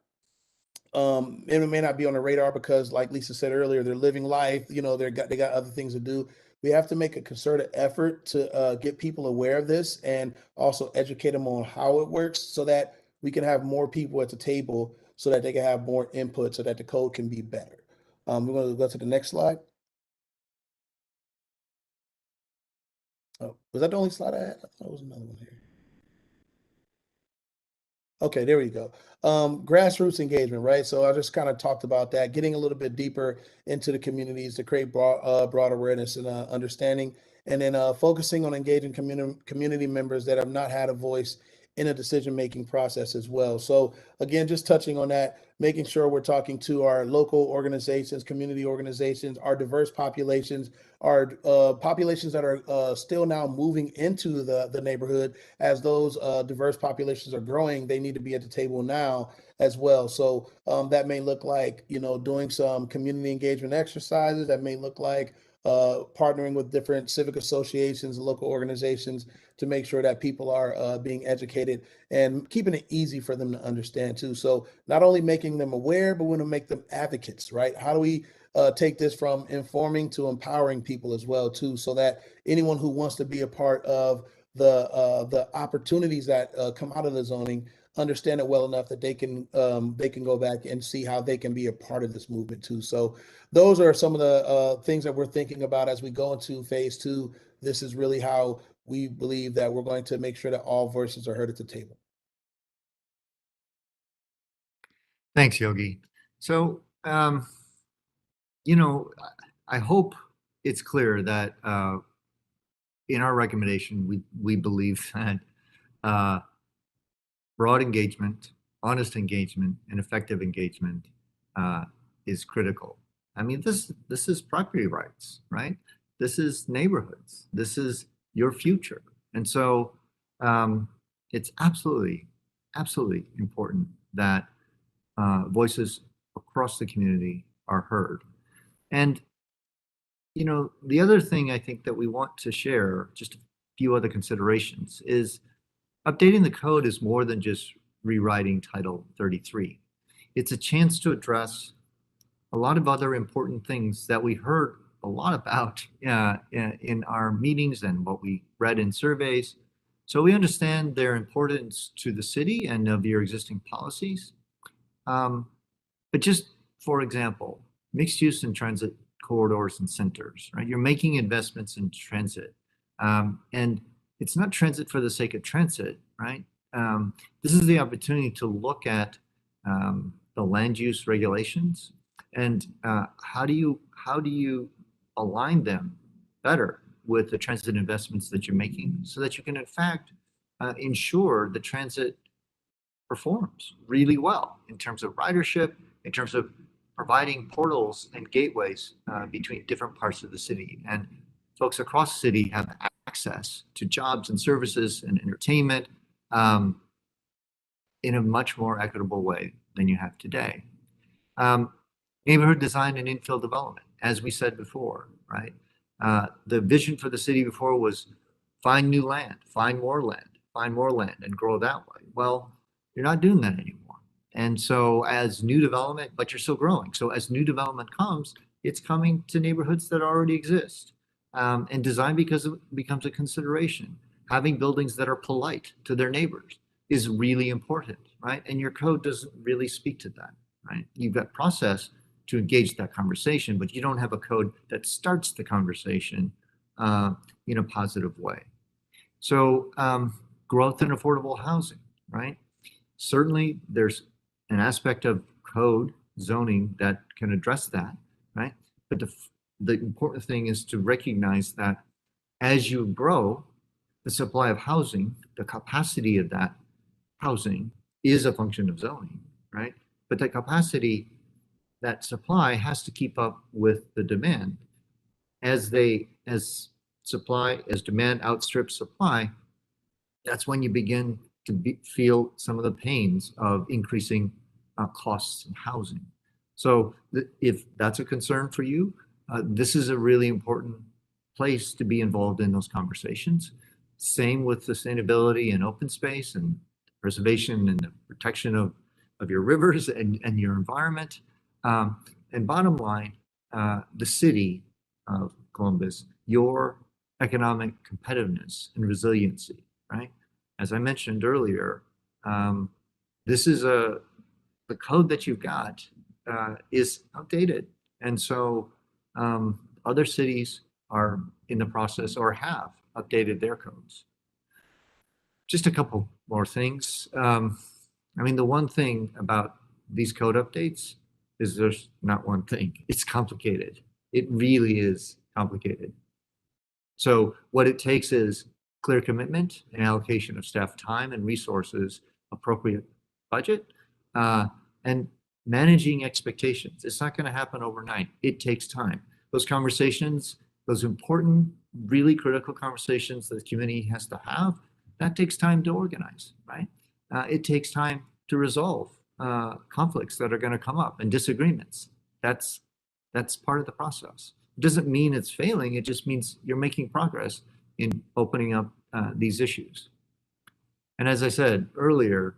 and it may not be on the radar because, like Lisa said earlier, they're living life. You know, they got other things to do. We have to make a concerted effort to get people aware of this and also educate them on how it works, so that we can have more people at the table, so that they can have more input, so that the code can be better. We're going to go to the next slide. Oh, was that the only slide I had? I thought there was another one here. Okay, there we go. Grassroots engagement, right? So I just kind of talked about that, getting a little bit deeper into the communities to create broad awareness and understanding, and then focusing on engaging community members that have not had a voice in a decision-making process as well. So again, just touching on that, making sure we're talking to our local organizations, community organizations, our diverse populations, our populations that are still now moving into the neighborhood. As those diverse populations are growing, they need to be at the table now as well. So that may look like, you know, doing some community engagement exercises. That may look like partnering with different civic associations and local organizations to make sure that people are being educated and keeping it easy for them to understand too. So not only making them aware, but we want to make them advocates, right? How do we take this from informing to empowering people as well too, so that anyone who wants to be a part of the opportunities that come out of the zoning understand it well enough that they can go back and see how they can be a part of this movement too. So those are some of the things that we're thinking about as we go into phase 2. This is really how we believe that we're going to make sure that all voices are heard at the table. Thanks, Yogi. So, you know, I hope it's clear that in our recommendation, we believe that broad engagement, honest engagement, and effective engagement is critical. I mean, this is property rights, right? This is neighborhoods. This is your future. And so it's absolutely important that voices across the community are heard. And, you know, the other thing I think that we want to share, just a few other considerations, is updating the code is more than just rewriting Title 33. It's a chance to address a lot of other important things that we heard a lot about in our meetings and what we read in surveys. So we understand their importance to the city and of your existing policies. But just for example, mixed use and transit corridors and centers, right? You're making investments in transit. And it's not transit for the sake of transit, right? This is the opportunity to look at the land use regulations and how do you align them better with the transit investments that you're making, so that you can in fact ensure the transit performs really well in terms of ridership, in terms of providing portals and gateways between different parts of the city. And folks across the city have access to jobs and services and entertainment in a much more equitable way than you have today. Neighborhood design and infill development, as we said before, right? The vision for the city before was find new land, find more land, and grow that way. Well, you're not doing that anymore. And so as new development, but you're still growing. So as new development comes, it's coming to neighborhoods that already exist. And design becomes a consideration. Having buildings that are polite to their neighbors is really important, right? And your code doesn't really speak to that, right? You've got process to engage that conversation, but you don't have a code that starts the conversation in a positive way. So growth in affordable housing, right? Certainly there's an aspect of code zoning that can address that, right? But the important thing is to recognize that as you grow, the supply of housing, the capacity of that housing is a function of zoning, right? But the capacity, that supply has to keep up with the demand. As demand outstrips supply, that's when you begin to feel some of the pains of increasing costs in housing. So if that's a concern for you, this is a really important place to be involved in those conversations. Same with sustainability and open space and preservation and the protection of your rivers and your environment. And bottom line, the city of Columbus, your economic competitiveness and resiliency, right? As I mentioned earlier, this is the code that you've got is outdated. And so other cities are in the process or have updated their codes. Just a couple more things. I mean, the one thing about these code updates is there's not one thing. It's complicated. It really is complicated. So what it takes is clear commitment and allocation of staff time and resources, appropriate budget, and managing expectations. It's not going to happen overnight. It takes time. Those conversations, those important, really critical conversations that the community has to have, that takes time to organize, right? It takes time to resolve conflicts that are going to come up and disagreements. That's part of the process. It doesn't mean it's failing. It just means you're making progress in opening up these issues. And as I said earlier,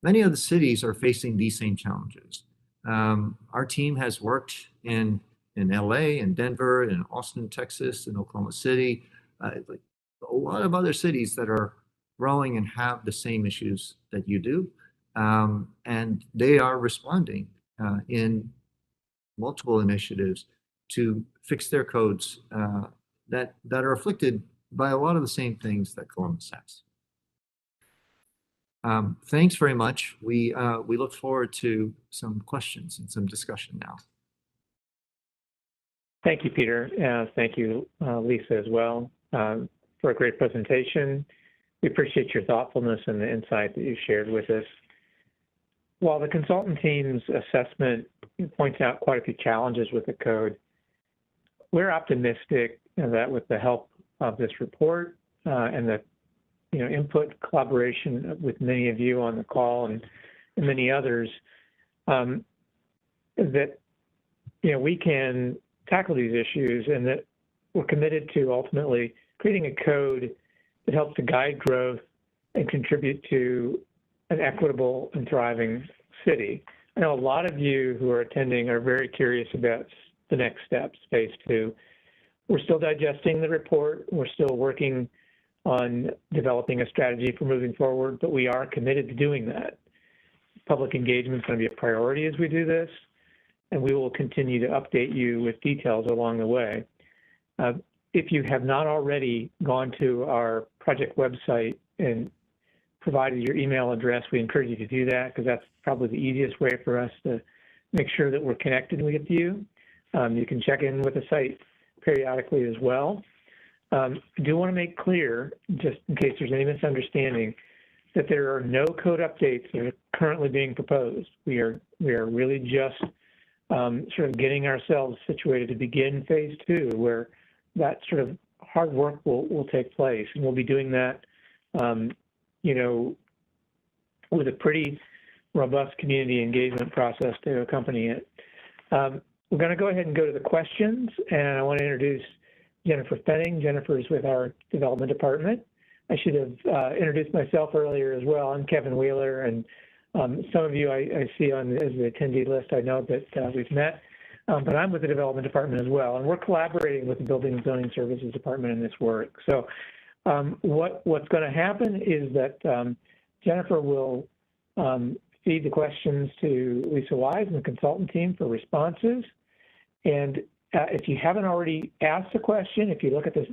many of the cities are facing these same challenges. Our team has worked in LA and Denver and Austin, Texas, and Oklahoma City, like a lot of other cities that are growing and have the same issues that you do. And they are responding in multiple initiatives to fix their codes that are afflicted by a lot of the same things that Columbus has. Thanks very much. We look forward to some questions and some discussion now. Thank you, Peter. Thank you, Lisa, as well, for a great presentation. We appreciate your thoughtfulness and the insight that you shared with us. While the consultant team's assessment points out quite a few challenges with the code, we're optimistic that with the help of this report and the input collaboration with many of you on the call and many others, that we can tackle these issues, and that we're committed to ultimately creating a code that helps to guide growth and contribute to an equitable and thriving city. I know a lot of you who are attending are very curious about the next steps, phase 2. We're still digesting the report. We're still working on developing a strategy for moving forward, but we are committed to doing that. Public engagement is going to be a priority as we do this, and we will continue to update you with details along the way. If you have not already gone to our project website and provided your email address, we encourage you to do that, because that's probably the easiest way for us to make sure that we're connected with you. You can check in with the site periodically as well. I do want to make clear, just in case there's any misunderstanding, that there are no code updates that are currently being proposed. We are really just sort of getting ourselves situated to begin phase 2, where that sort of hard work will take place, and we'll be doing that, with a pretty robust community engagement process to accompany it. We're going to go ahead and go to the questions, and I want to introduce Jennifer Fenning. Jennifer is with our development department. I should have introduced myself earlier as well. I'm Kevin Wheeler, and some of you I see on as the attendee list. I know that we've met, but I'm with the development department as well, and we're collaborating with the Building and Zoning Services Department in this work. So what's going to happen is that Jennifer will feed the questions to Lisa Wise and the consultant team for responses. And if you haven't already asked a question, if you look at the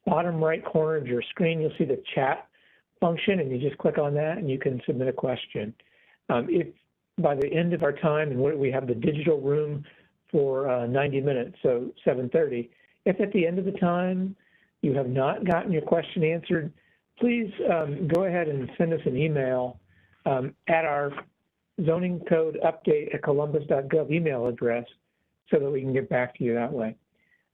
bottom right corner of your screen, you'll see the chat function, and you just click on that and you can submit a question. If by the end of our time, and we have the digital room for 90 minutes, so 7:30, if at the end of the time you have not gotten your question answered, please go ahead and send us an email at our zoning code update at columbus.gov email address, so that we can get back to you that way.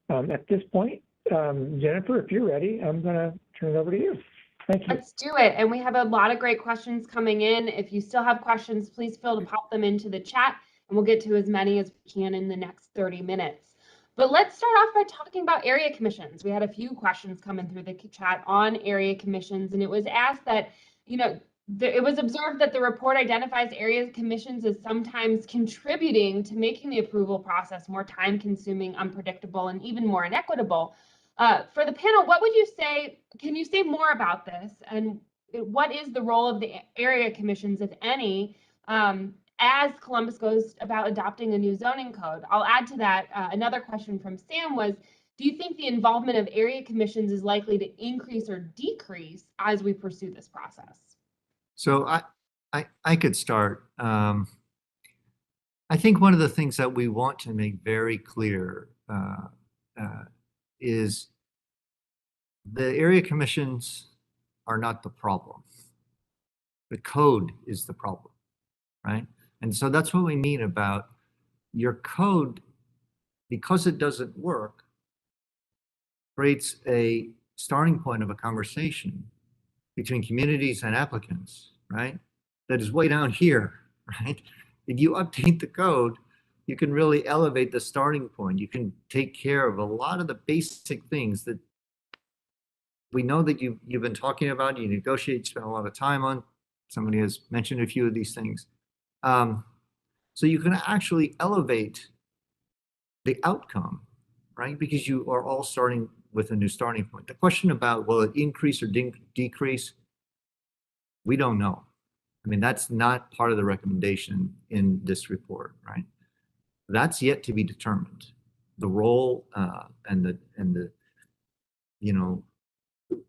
At this point, Jennifer, if you're ready, I'm going to turn it over to you. Thank you. Let's do it. And we have a lot of great questions coming in. If you still have questions, please feel to pop them into the chat, and we'll get to as many as we can in the next 30 minutes. But let's start off by talking about area commissions. We had a few questions coming through the chat on area commissions, and it was asked that, it was observed that the report identifies area commissions as sometimes contributing to making the approval process more time consuming, unpredictable, and even more inequitable. For the panel, what would you say, can you say more about this? And what is the role of the area commissions, if any, as Columbus goes about adopting a new zoning code? I'll add to that, another question from Sam was, do you think the involvement of area commissions is likely to increase or decrease as we pursue this process? So I could start. I think one of the things that we want to make very clear is the area commissions are not the problem. The code is the problem, right? And so that's what we mean about your code, because it doesn't work, creates a starting point of a conversation between communities and applicants, right? That is way down here, right? If you update the code, you can really elevate the starting point. You can take care of a lot of the basic things that we know that you've been talking about, you negotiate, spend a lot of time on. Somebody has mentioned a few of these things. So you can actually elevate the outcome, right? Because you are all starting with a new starting point. The question about will it increase or decrease, we don't know. I mean, that's not part of the recommendation in this report, right? That's yet to be determined. The role and the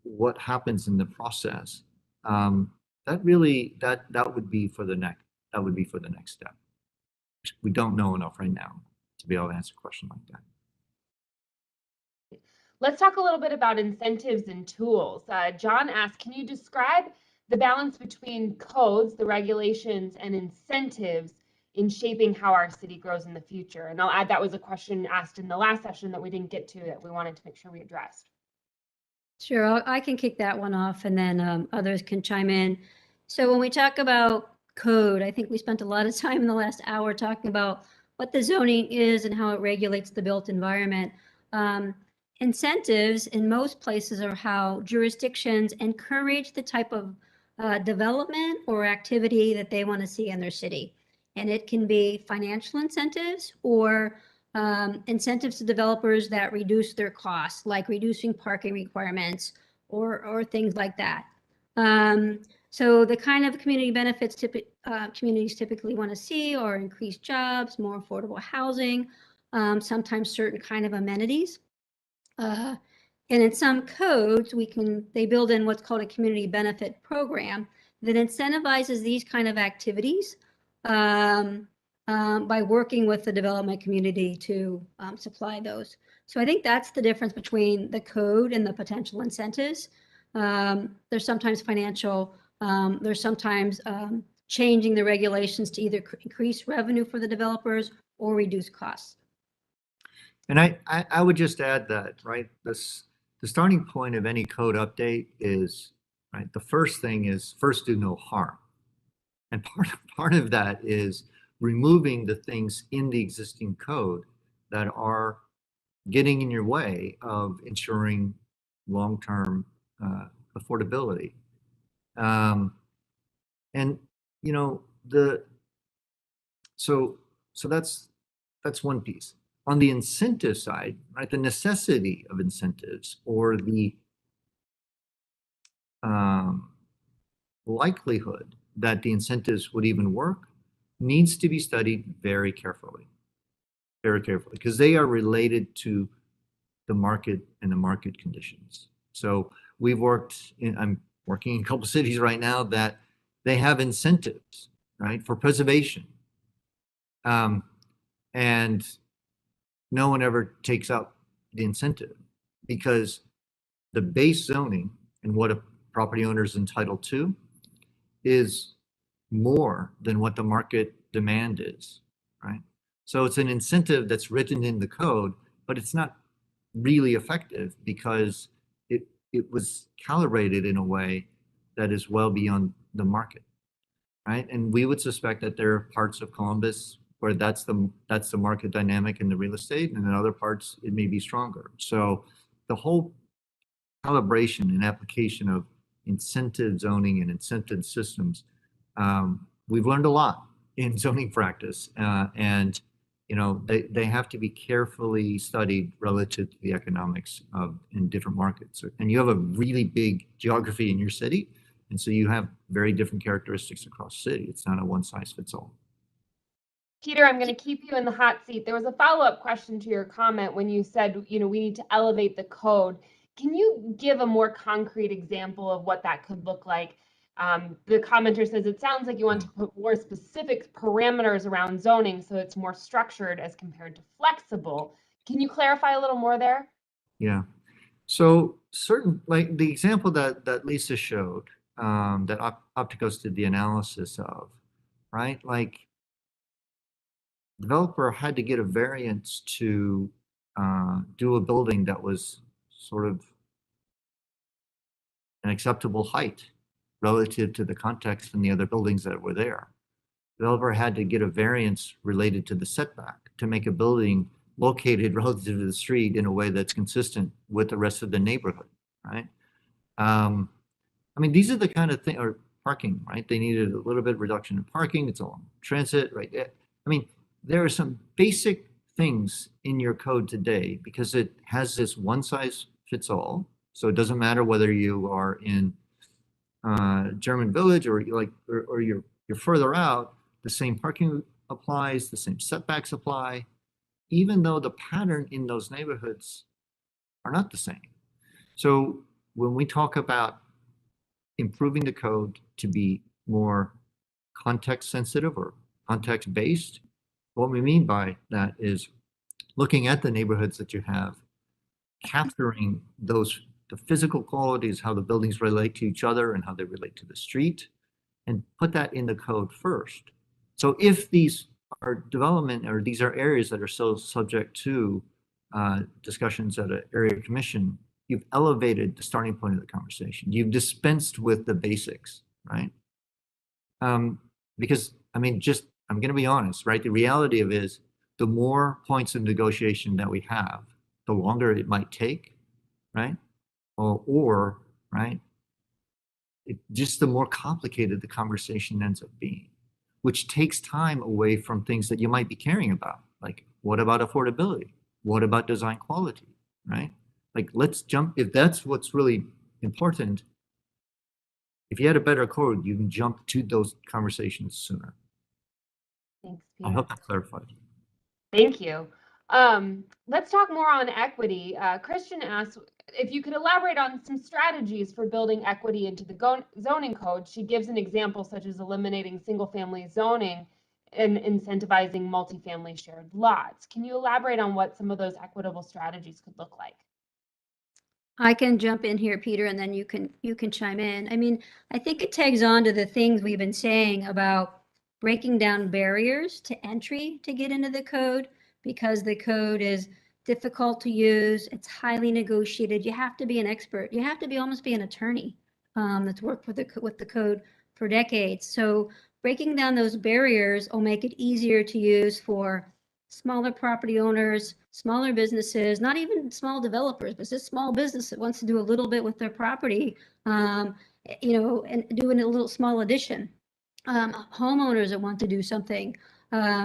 what happens in the process. That would be for the next step. We don't know enough right now to be able to answer a question like that. Let's talk a little bit about incentives and tools. John asked, can you describe the balance between codes, the regulations, and incentives in shaping how our city grows in the future? And I'll add that was a question asked in the last session that we didn't get to that we wanted to make sure we addressed. Sure, I can kick that one off and then others can chime in. So when we talk about code, I think we spent a lot of time in the last hour talking about what the zoning is and how it regulates the built environment. Incentives in most places are how jurisdictions encourage the type of development or activity that they want to see in their city. And it can be financial incentives or incentives to developers that reduce their costs, like reducing parking requirements or things like that. So the kind of community benefits communities typically want to see are increased jobs, more affordable housing, sometimes certain kind of amenities. And in some codes, they build in what's called a community benefit program that incentivizes these kind of activities by working with the development community to supply those. So I think that's the difference between the code and the potential incentives. There's sometimes financial, there's sometimes changing the regulations to either increase revenue for the developers or reduce costs. And I would just add that, right, the starting point of any code update is, right, the first thing is first do no harm. And part of that is removing the things in the existing code that are getting in your way of ensuring long-term affordability. And so that's one piece. On the incentive side, right, the necessity of incentives or the likelihood that the incentives would even work needs to be studied very carefully, because they are related to the market and the market conditions. So I'm working in a couple cities right now that they have incentives, right, for preservation. And no one ever takes up the incentive because the base zoning and what a property owner is entitled to is more than what the market demand is, right? So it's an incentive that's written in the code, but it's not really effective because it was calibrated in a way that is well beyond the market, right? And we would suspect that there are parts of Columbus where that's the market dynamic in the real estate, and in other parts it may be stronger. So the whole calibration and application of incentive zoning and incentive systems, we've learned a lot in zoning practice, and they have to be carefully studied relative to the economics of in different markets. And you have a really big geography in your city, and so you have very different characteristics across the city. It's not a one size fits all. Peter, I'm going to keep you in the hot seat. There was a follow-up question to your comment when you said, we need to elevate the code. Can you give a more concrete example of what that could look like? The commenter says, it sounds like you want to put more specific parameters around zoning so it's more structured as compared to flexible. Can you clarify a little more there? Yeah. So like the example that Lisa showed, that Opticos did the analysis of, right? Like, developer had to get a variance to do a building that was sort of an acceptable height relative to the context and the other buildings that were there. Developer had to get a variance related to the setback to make a building located relative to the street in a way that's consistent with the rest of the neighborhood, right? I mean, these are the kind of things, or parking, right? They needed a little bit of reduction in parking. It's along transit, right? I mean, there are some basic things in your code today because it has this one size fits all. So it doesn't matter whether you are in German Village or you're further out, the same parking applies, the same setbacks apply, even though the pattern in those neighborhoods are not the same. So when we talk about improving the code to be more context sensitive or context based, what we mean by that is looking at the neighborhoods that you have, capturing the physical qualities, how the buildings relate to each other and how they relate to the street, and put that in the code first. So if these are development, or these are areas that are so subject to discussions at an area commission, you've elevated the starting point of the conversation. You've dispensed with the basics, right? Because, I mean, I'm going to be honest, right? The reality of it is the more points of negotiation that we have, the longer it might take, right? Or right? Just the more complicated the conversation ends up being, which takes time away from things that you might be caring about. Like, what about affordability? What about design quality, right? Like, let's jump, if that's what's really important, if you had a better code, you can jump to those conversations sooner. Thanks, I Peter. hope that clarified. Thank you. Let's talk more on equity. Christian asks if you could elaborate on some strategies for building equity into the zoning code. She gives an example such as eliminating single-family zoning and incentivizing multifamily shared lots. Can you elaborate on what some of those equitable strategies could look like? I can jump in here, Peter, and then you can chime in. I mean, I think it tags on to the things we've been saying about breaking down barriers to entry to get into the code, because the code is difficult to use. It's highly negotiated. You have to be an expert. You have to almost be an attorney that's worked with the code for decades. So breaking down those barriers will make it easier to use for smaller property owners, smaller businesses, not even small developers, but just small business that wants to do a little bit with their property, and doing a little small addition. Homeowners that want to do something,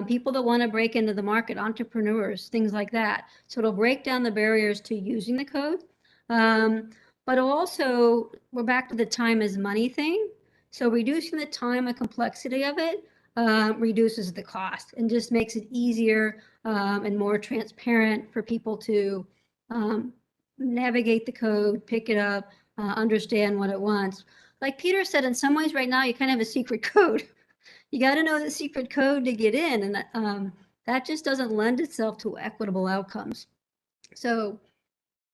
people that want to break into the market, entrepreneurs, things like that. So it'll break down the barriers to using the code. But also, we're back to the time is money thing. So reducing the time and complexity of it reduces the cost and just makes it easier and more transparent for people to navigate the code, pick it up, understand what it wants. Like Peter said, in some ways right now, you kind of have a secret code. You got to know the secret code to get in, and that just doesn't lend itself to equitable outcomes. So,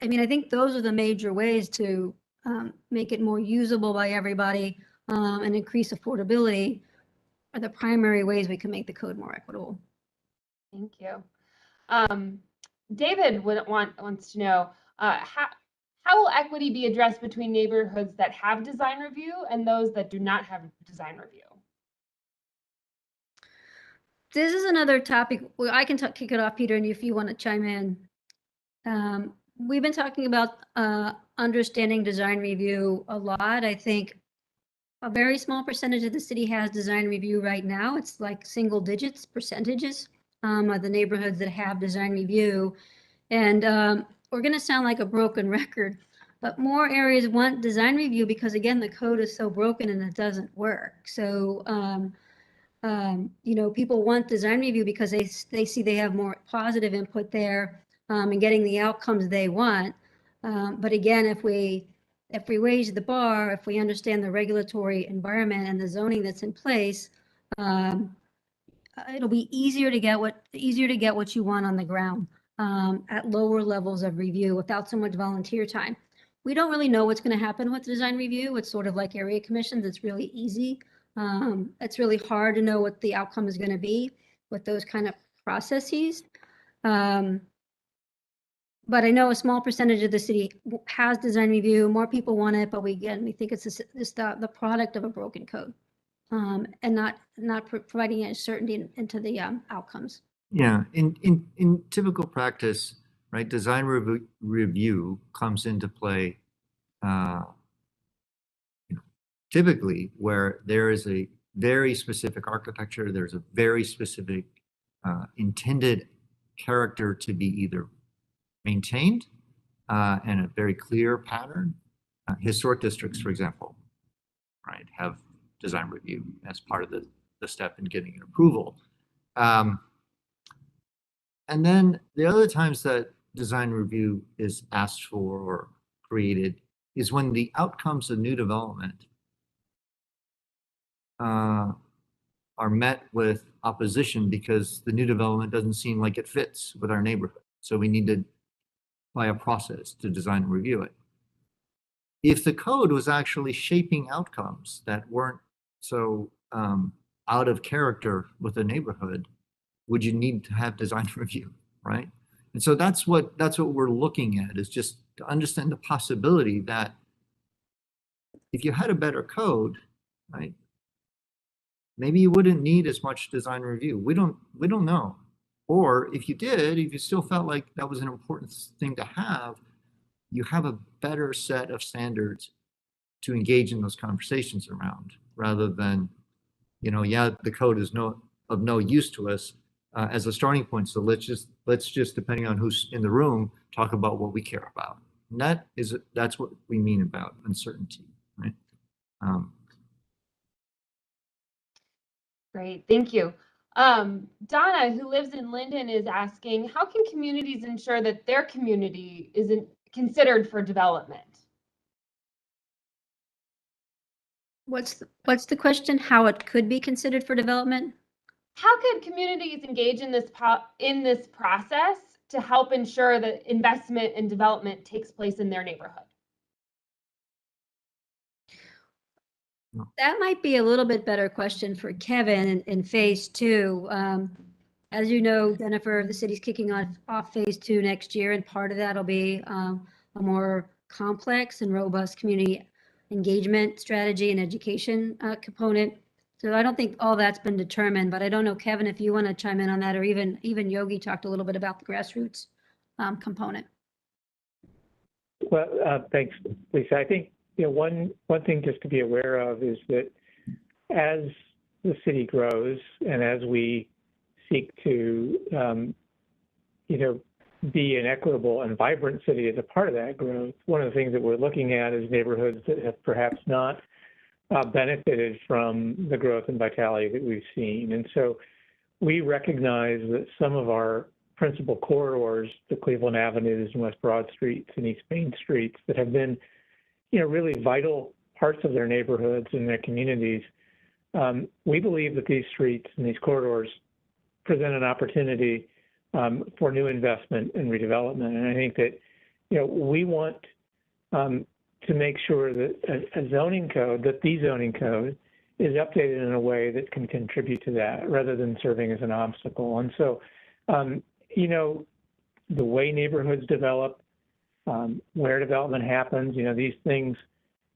I mean, I think those are the major ways to make it more usable by everybody and increase affordability are the primary ways we can make the code more equitable. Thank you. David wants to know, how will equity be addressed between neighborhoods that have design review and those that do not have design review? This is another topic. Well, I can kick it off, Peter, and if you want to chime in. we've been talking about understanding design review a lot. I think a very small percentage of the city has design review right now. It's like single digits percentages of the neighborhoods that have design review. And we're going to sound like a broken record, but more areas want design review because, again, the code is so broken and it doesn't work. So, you know, people want design review because they see they have more positive input there and getting the outcomes they want. But again, if we raise the bar, if we understand the regulatory environment and the zoning that's in place, it'll be easier to get what you want on the ground at lower levels of review without so much volunteer time. We don't really know what's going to happen with design review. It's sort of like area commissions. It's really easy. It's really hard to know what the outcome is going to be with those kind of processes. But I know a small percentage of the city has design review. More people want it, but we think it's the product of a broken code and not providing any certainty into the outcomes. Yeah, in typical practice, right, design review comes into play typically where there is a very specific architecture, there's a very specific intended character to be either maintained and a very clear pattern. Historic districts, for example, right, have design review as part of the step in getting an approval. And then the other times that design review is asked for or created is when the outcomes of new development are met with opposition because the new development doesn't seem like it fits with our neighborhood. So we need to apply a process to design and review it. If the code was actually shaping outcomes that weren't so out of character with the neighborhood, would you need to have design review, right? And so that's what we're looking at, is just to understand the possibility that if you had a better code, right, maybe you wouldn't need as much design review. We don't know. Or if you did, if you still felt like that was an important thing to have, you have a better set of standards to engage in those conversations around, rather than, you know, yeah, the code is of no use to us as a starting point. So let's just, depending on who's in the room, talk about what we care about. And that's what we mean about uncertainty, right? Great, thank you. Donna, who lives in Linden, is asking, how can communities ensure that their community isn't considered for development? What's the question? How it could be considered for development? How could communities engage in this process to help ensure that investment and development takes place in their neighborhood? That might be a little bit better question for Kevin in phase 2. As you know, Jennifer, the city's kicking off phase 2 next year, and part of that will be a more complex and robust community engagement strategy and education component. So I don't think all that's been determined, but I don't know, Kevin, if you want to chime in on that, or even Yogi talked a little bit about the grassroots component. Well, thanks, Lisa. I think, you know, one thing just to be aware of is that as the city grows and as we seek to, you know, be an equitable and vibrant city as a part of that growth, one of the things that we're looking at is neighborhoods that have perhaps not benefited from the growth and vitality that we've seen. And so we recognize that some of our principal corridors, the Cleveland Avenues and West Broad Streets and East Main Streets, that have been, you know, really vital parts of their neighborhoods and their communities, we believe that these streets and these corridors present an opportunity for new investment and redevelopment. And I think that, you know, we want to make sure that the zoning code is updated in a way that can contribute to that rather than serving as an obstacle. And so, you know, the way neighborhoods develop, where development happens, you know, these things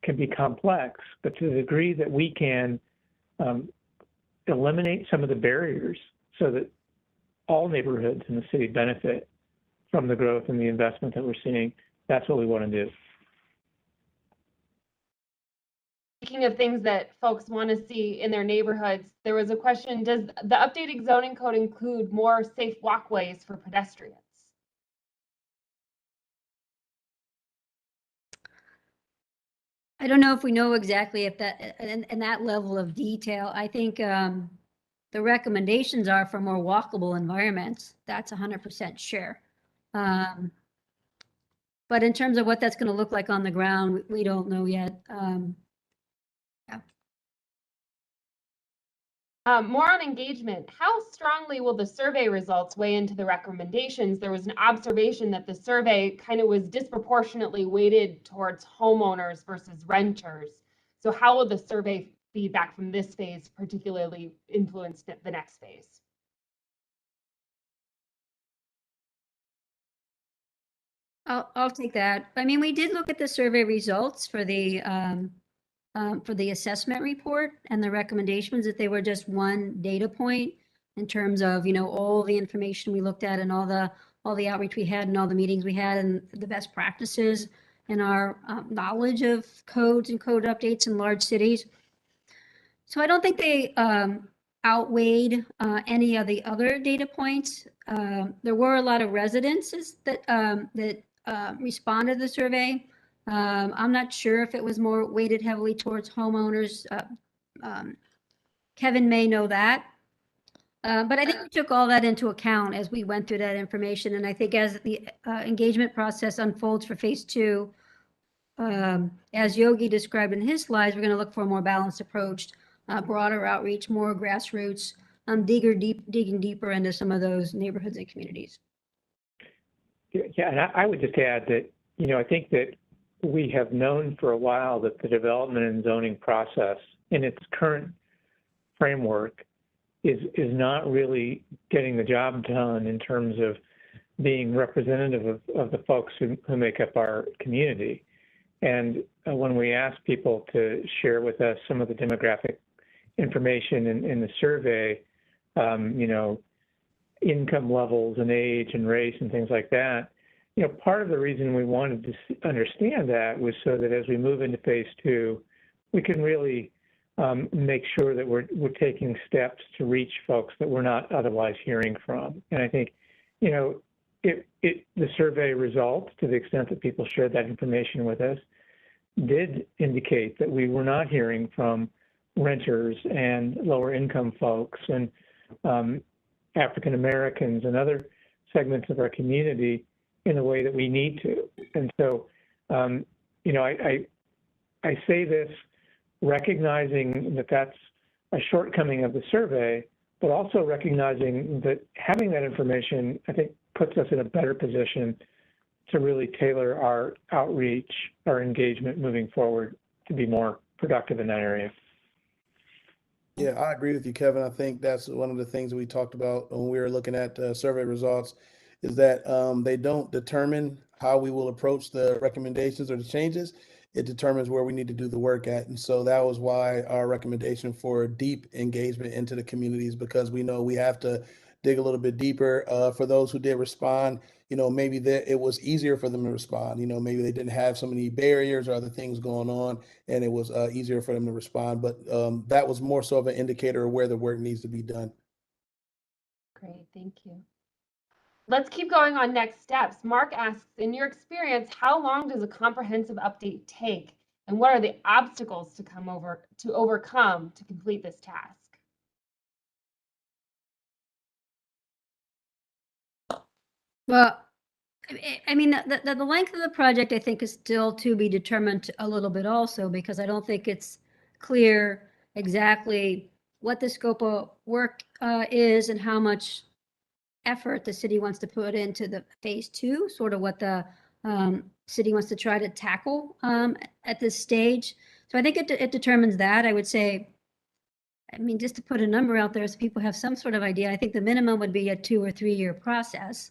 can be complex, but to the degree that we can eliminate some of the barriers so that all neighborhoods in the city benefit from the growth and the investment that we're seeing. That's what we want to do. Speaking of things that folks want to see in their neighborhoods, there was a question, does the updated zoning code include more safe walkways for pedestrians? I don't know if we know exactly if that, and that level of detail. I think the recommendations are for more walkable environments. That's 100% sure. But in terms of what that's going to look like on the ground, we don't know yet. More on engagement. How strongly will the survey results weigh into the recommendations? There was an observation that the survey kind of was disproportionately weighted towards homeowners versus renters. So how will the survey feedback from this phase particularly influence the next phase? I'll take that. I mean, we did look at the survey results for the assessment report and the recommendations, that they were just one data point in terms of, you know, all the information we looked at and all the outreach we had and all the meetings we had and the best practices and our knowledge of codes and code updates in large cities. So I don't think they outweighed any of the other data points. There were a lot of residences that responded to the survey. I'm not sure if it was more weighted heavily towards homeowners. Kevin may know that. But I think we took all that into account as we went through that information. And I think as the engagement process unfolds for phase 2, as Yogi described in his slides, we're going to look for a more balanced approach, broader outreach, more grassroots, digging deeper into some of those neighborhoods and communities. Yeah, and I would just add that, you know, I think that we have known for a while that the development and zoning process in its current framework is not really getting the job done in terms of being representative of the folks who make up our community. And when we ask people to share with us some of the demographic information in the survey, you know, income levels and age and race and things like that, you know, part of the reason we wanted to understand that was so that as we move into phase 2, we can really make sure that we're taking steps to reach folks that we're not otherwise hearing from. And I think, you know, the survey results, to the extent that people shared that information with us, did indicate that we were not hearing from renters and lower income folks and African Americans and other segments of our community in a way that we need to. And so, you know, I say this recognizing that that's a shortcoming of the survey, but also recognizing that having that information, I think, puts us in a better position to really tailor our outreach, our engagement moving forward to be more productive in that area. Yeah, I agree with you, Kevin. I think that's one of the things we talked about when we were looking at survey results, is that they don't determine how we will approach the recommendations or the changes. It determines where we need to do the work at. And so that was why our recommendation for deep engagement into the communities, because we know we have to dig a little bit deeper. For those who did respond, you know, maybe it was easier for them to respond. You know, maybe they didn't have so many barriers or other things going on, and it was easier for them to respond. But that was more so of an indicator of where the work needs to be done. Great, thank you. Let's keep going on next steps. Mark asks, in your experience, how long does a comprehensive update take? And what are the obstacles to overcome to complete this task? Well, I mean, the length of the project, I think, is still to be determined a little bit also, because I don't think it's clear exactly what the scope of work is and how much effort the city wants to put into the phase 2, sort of what the city wants to try to tackle at this stage. So I think it determines that. I would say, I mean, just to put a number out there so people have some sort of idea, I think the minimum would be a 2 or 3 year process,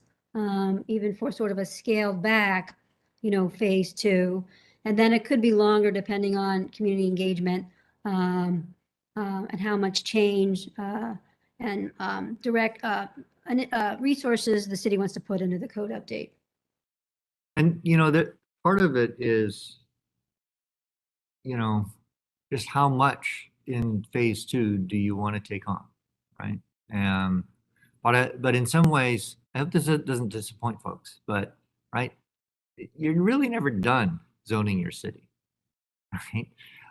even for sort of a scaled back, you know, phase 2. And then it could be longer depending on community engagement and how much change and direct resources the city wants to put into the code update. And, that part of it is, just how much in phase 2 do you want to take on, right? But in some ways, I hope this doesn't disappoint folks, but, right, you're really never done zoning your city, right?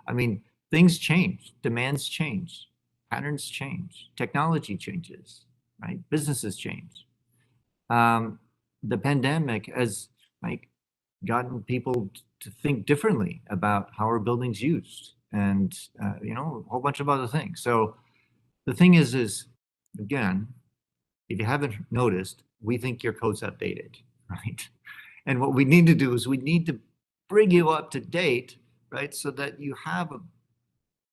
I mean, things change, demands change, patterns change, technology changes, right? Businesses change. The pandemic has gotten people to think differently about how our buildings used, and a whole bunch of other things. So the thing is again, if you haven't noticed, we think your code's outdated, right? And what we need to do is we need to bring you up to date, right? So that you have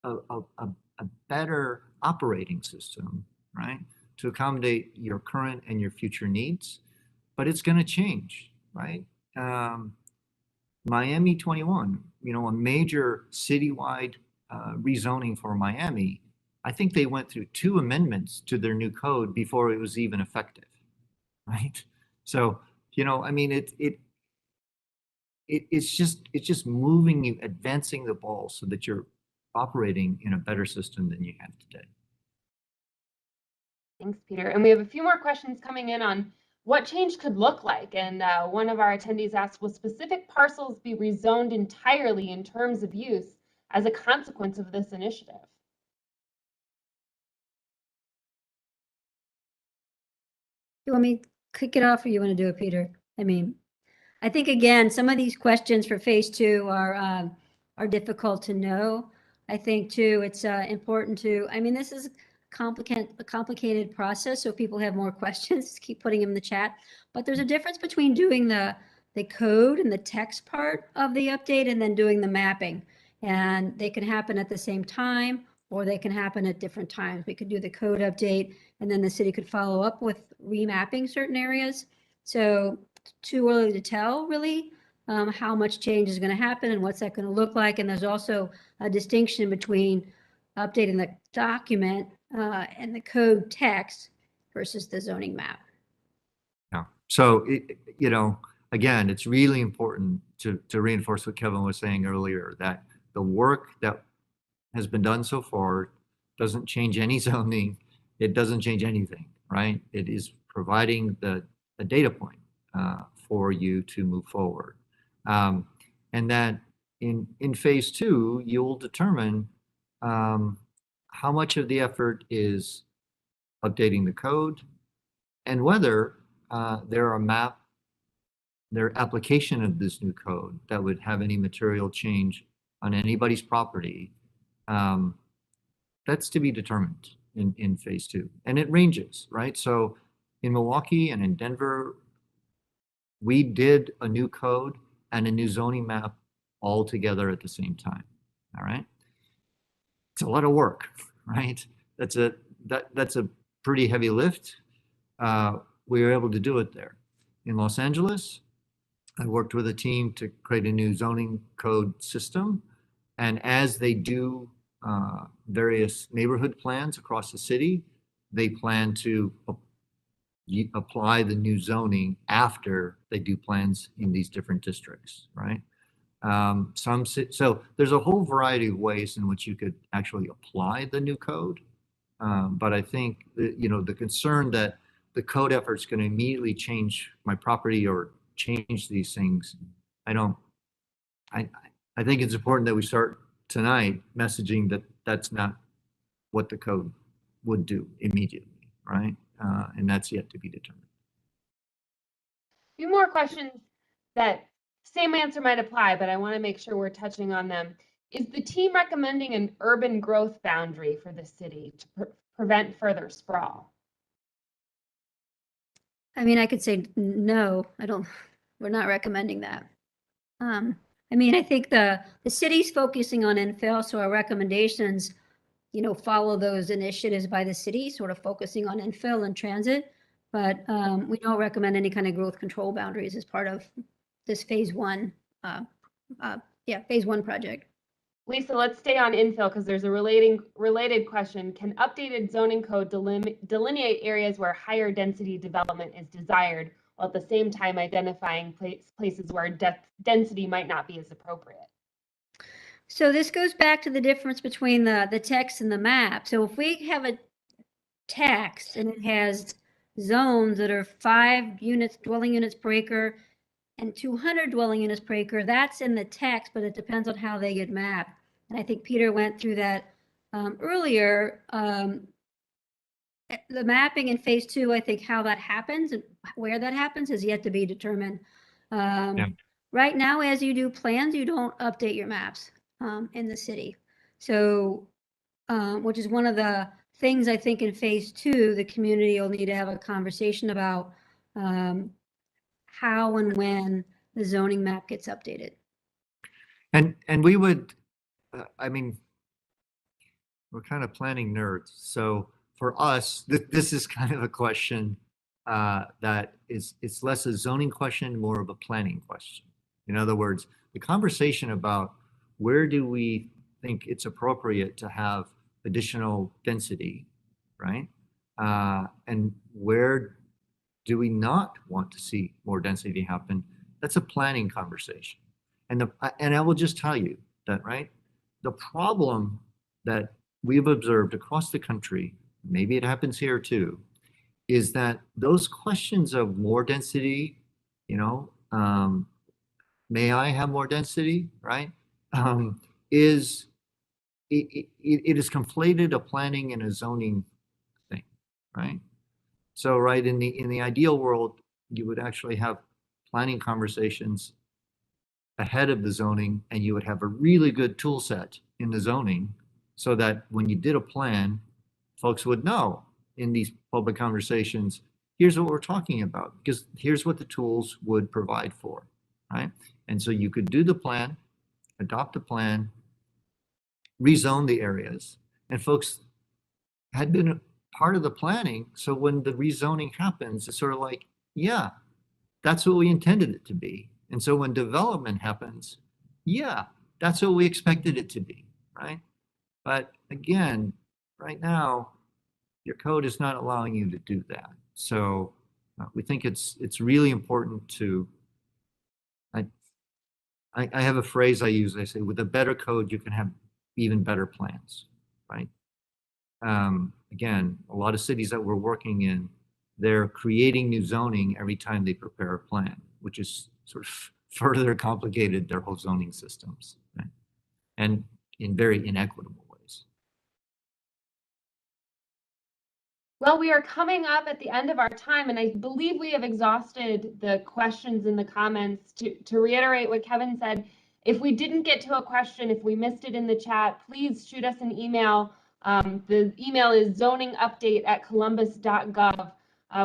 a better operating system, right? To accommodate your current and your future needs, but it's going to change, right? Miami 21, a major citywide rezoning for Miami, I think they went through 2 amendments to their new code before it was even effective, right? So, I mean, it's just moving you, advancing the ball so that you're operating in a better system than you have today. Thanks, Peter. And we have a few more questions coming in on what change could look like. And one of our attendees asked, will specific parcels be rezoned entirely in terms of use as a consequence of this initiative? You want me to kick it off, or you want to do it, Peter? I mean, I think, again, some of these questions for phase 2 are difficult to know. I think, too, it's important to, I mean, this is a complicated process, so people have more questions, keep putting them in the chat. But there's a difference between doing the code and the text part of the update and then doing the mapping. And they can happen at the same time, or they can happen at different times. We could do the code update, and then the city could follow up with remapping certain areas. So too early to tell, really, how much change is going to happen and what's that going to look like. And there's also a distinction between updating the document and the code text versus the zoning map. Yeah. So, again, it's really important to reinforce what Kevin was saying earlier, that the work that has been done so far doesn't change any zoning. It doesn't change anything, right? It is providing the data point for you to move forward. And that in phase 2, you'll determine how much of the effort is updating the code and whether their application of this new code that would have any material change on anybody's property. That's to be determined in phase 2. And it ranges, right? So in Milwaukee and in Denver, we did a new code and a new zoning map all together at the same time. All right. It's a lot of work, right? That's a pretty heavy lift. We were able to do it there. In Los Angeles, I worked with a team to create a new zoning code system. And as they do various neighborhood plans across the city, they plan to apply the new zoning after they do plans in these different districts, right? So there's a whole variety of ways in which you could actually apply the new code. But I think the concern that the code effort is going to immediately change my property or change these things, I think it's important that we start tonight messaging that that's not what the code would do immediately, right? And that's yet to be determined. A few more questions that same answer might apply, but I want to make sure we're touching on them. Is the team recommending an urban growth boundary for the city to prevent further sprawl? I mean, I could say no, we're not recommending that. I mean, I think the city's focusing on infill, so our recommendations, follow those initiatives by the city, sort of focusing on infill and transit. But we don't recommend any kind of growth control boundaries as part of this phase 1, phase 1 project. Lisa, let's stay on infill because there's a related question. Can updated zoning code delineate areas where higher density development is desired, while at the same time identifying places where density might not be as appropriate? So this goes back to the difference between the text and the map. So if we have a text and it has zones that are 5 units, dwelling units per acre, and 200 dwelling units per acre, that's in the text, but it depends on how they get mapped. And I think Peter went through that earlier. The mapping in phase 2, I think how that happens and where that happens is yet to be determined. Right now, as you do plans, you don't update your maps in the city. So, which is one of the things I think in phase 2, the community will need to have a conversation about how and when the zoning map gets updated. And we would, I mean, we're kind of planning nerds. So for us, this is kind of a question that it's less a zoning question, more of a planning question. In other words, the conversation about where do we think it's appropriate to have additional density, right? And where do we not want to see more density happen? That's a planning conversation. And I will just tell you that, right? The problem that we've observed across the country, maybe it happens here too, is that those questions of more density, you know, may I have more density, right? It is conflated a planning and a zoning thing, right? So, right, in the ideal world, you would actually have planning conversations ahead of the zoning, and you would have a really good tool set in the zoning so that when you did a plan, folks would know in these public conversations, here's what we're talking about, because here's what the tools would provide for, right? And so you could do the plan, adopt a plan, rezone the areas, and folks had been part of the planning. So when the rezoning happens, it's sort of like, yeah, that's what we intended it to be. And so when development happens, yeah, that's what we expected it to be, right? But again, right now, your code is not allowing you to do that. So we think it's really important to, I have a phrase I use, I say, with a better code, you can have even better plans, right? Again, a lot of cities that we're working in, they're creating new zoning every time they prepare a plan, which is sort of further complicated their whole zoning systems, right? And in very inequitable ways. Well, we are coming up at the end of our time, and I believe we have exhausted the questions in the comments. To reiterate what Kevin said, if we didn't get to a question, if we missed it in the chat, please shoot us an email. The email is zoningupdate@columbus.gov.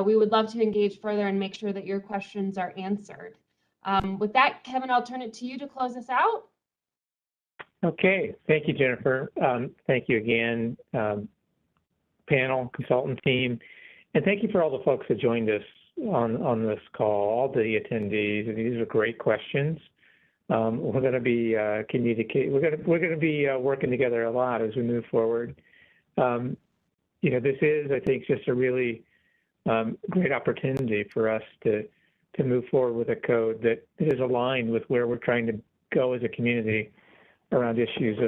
We would love to engage further and make sure that your questions are answered. With that, Kevin, I'll turn it to you to close us out. Okay, thank you, Jennifer. Thank you again, panel, consultant team, and thank you for all the folks that joined us on this call, all the attendees. These are great questions. We're going to be communicating. We're going to be working together a lot as we move forward. You know, this is, I think, just a really great opportunity for us to move forward with a code that is aligned with where we're trying to go as a community around issues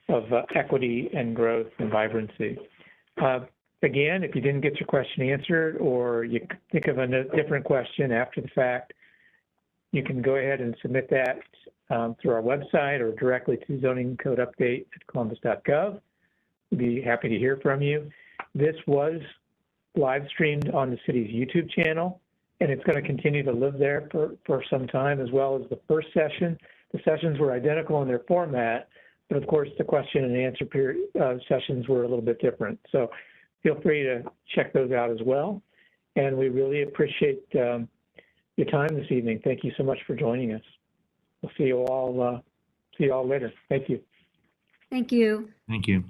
of equity and growth and vibrancy. Again, if you didn't get your question answered or you think of a different question after the fact, you can go ahead and submit that through our website or directly to zoningcodeupdate@columbus.gov. We'd be happy to hear from you. This was live streamed on the city's YouTube channel, and it's going to continue to live there for some time, as well as the first session. The sessions were identical in their format, but of course the question and answer sessions were a little bit different. So feel free to check those out as well. And we really appreciate your time this evening. Thank you so much for joining us. We'll see you all later. Thank you. Thank you. Thank you.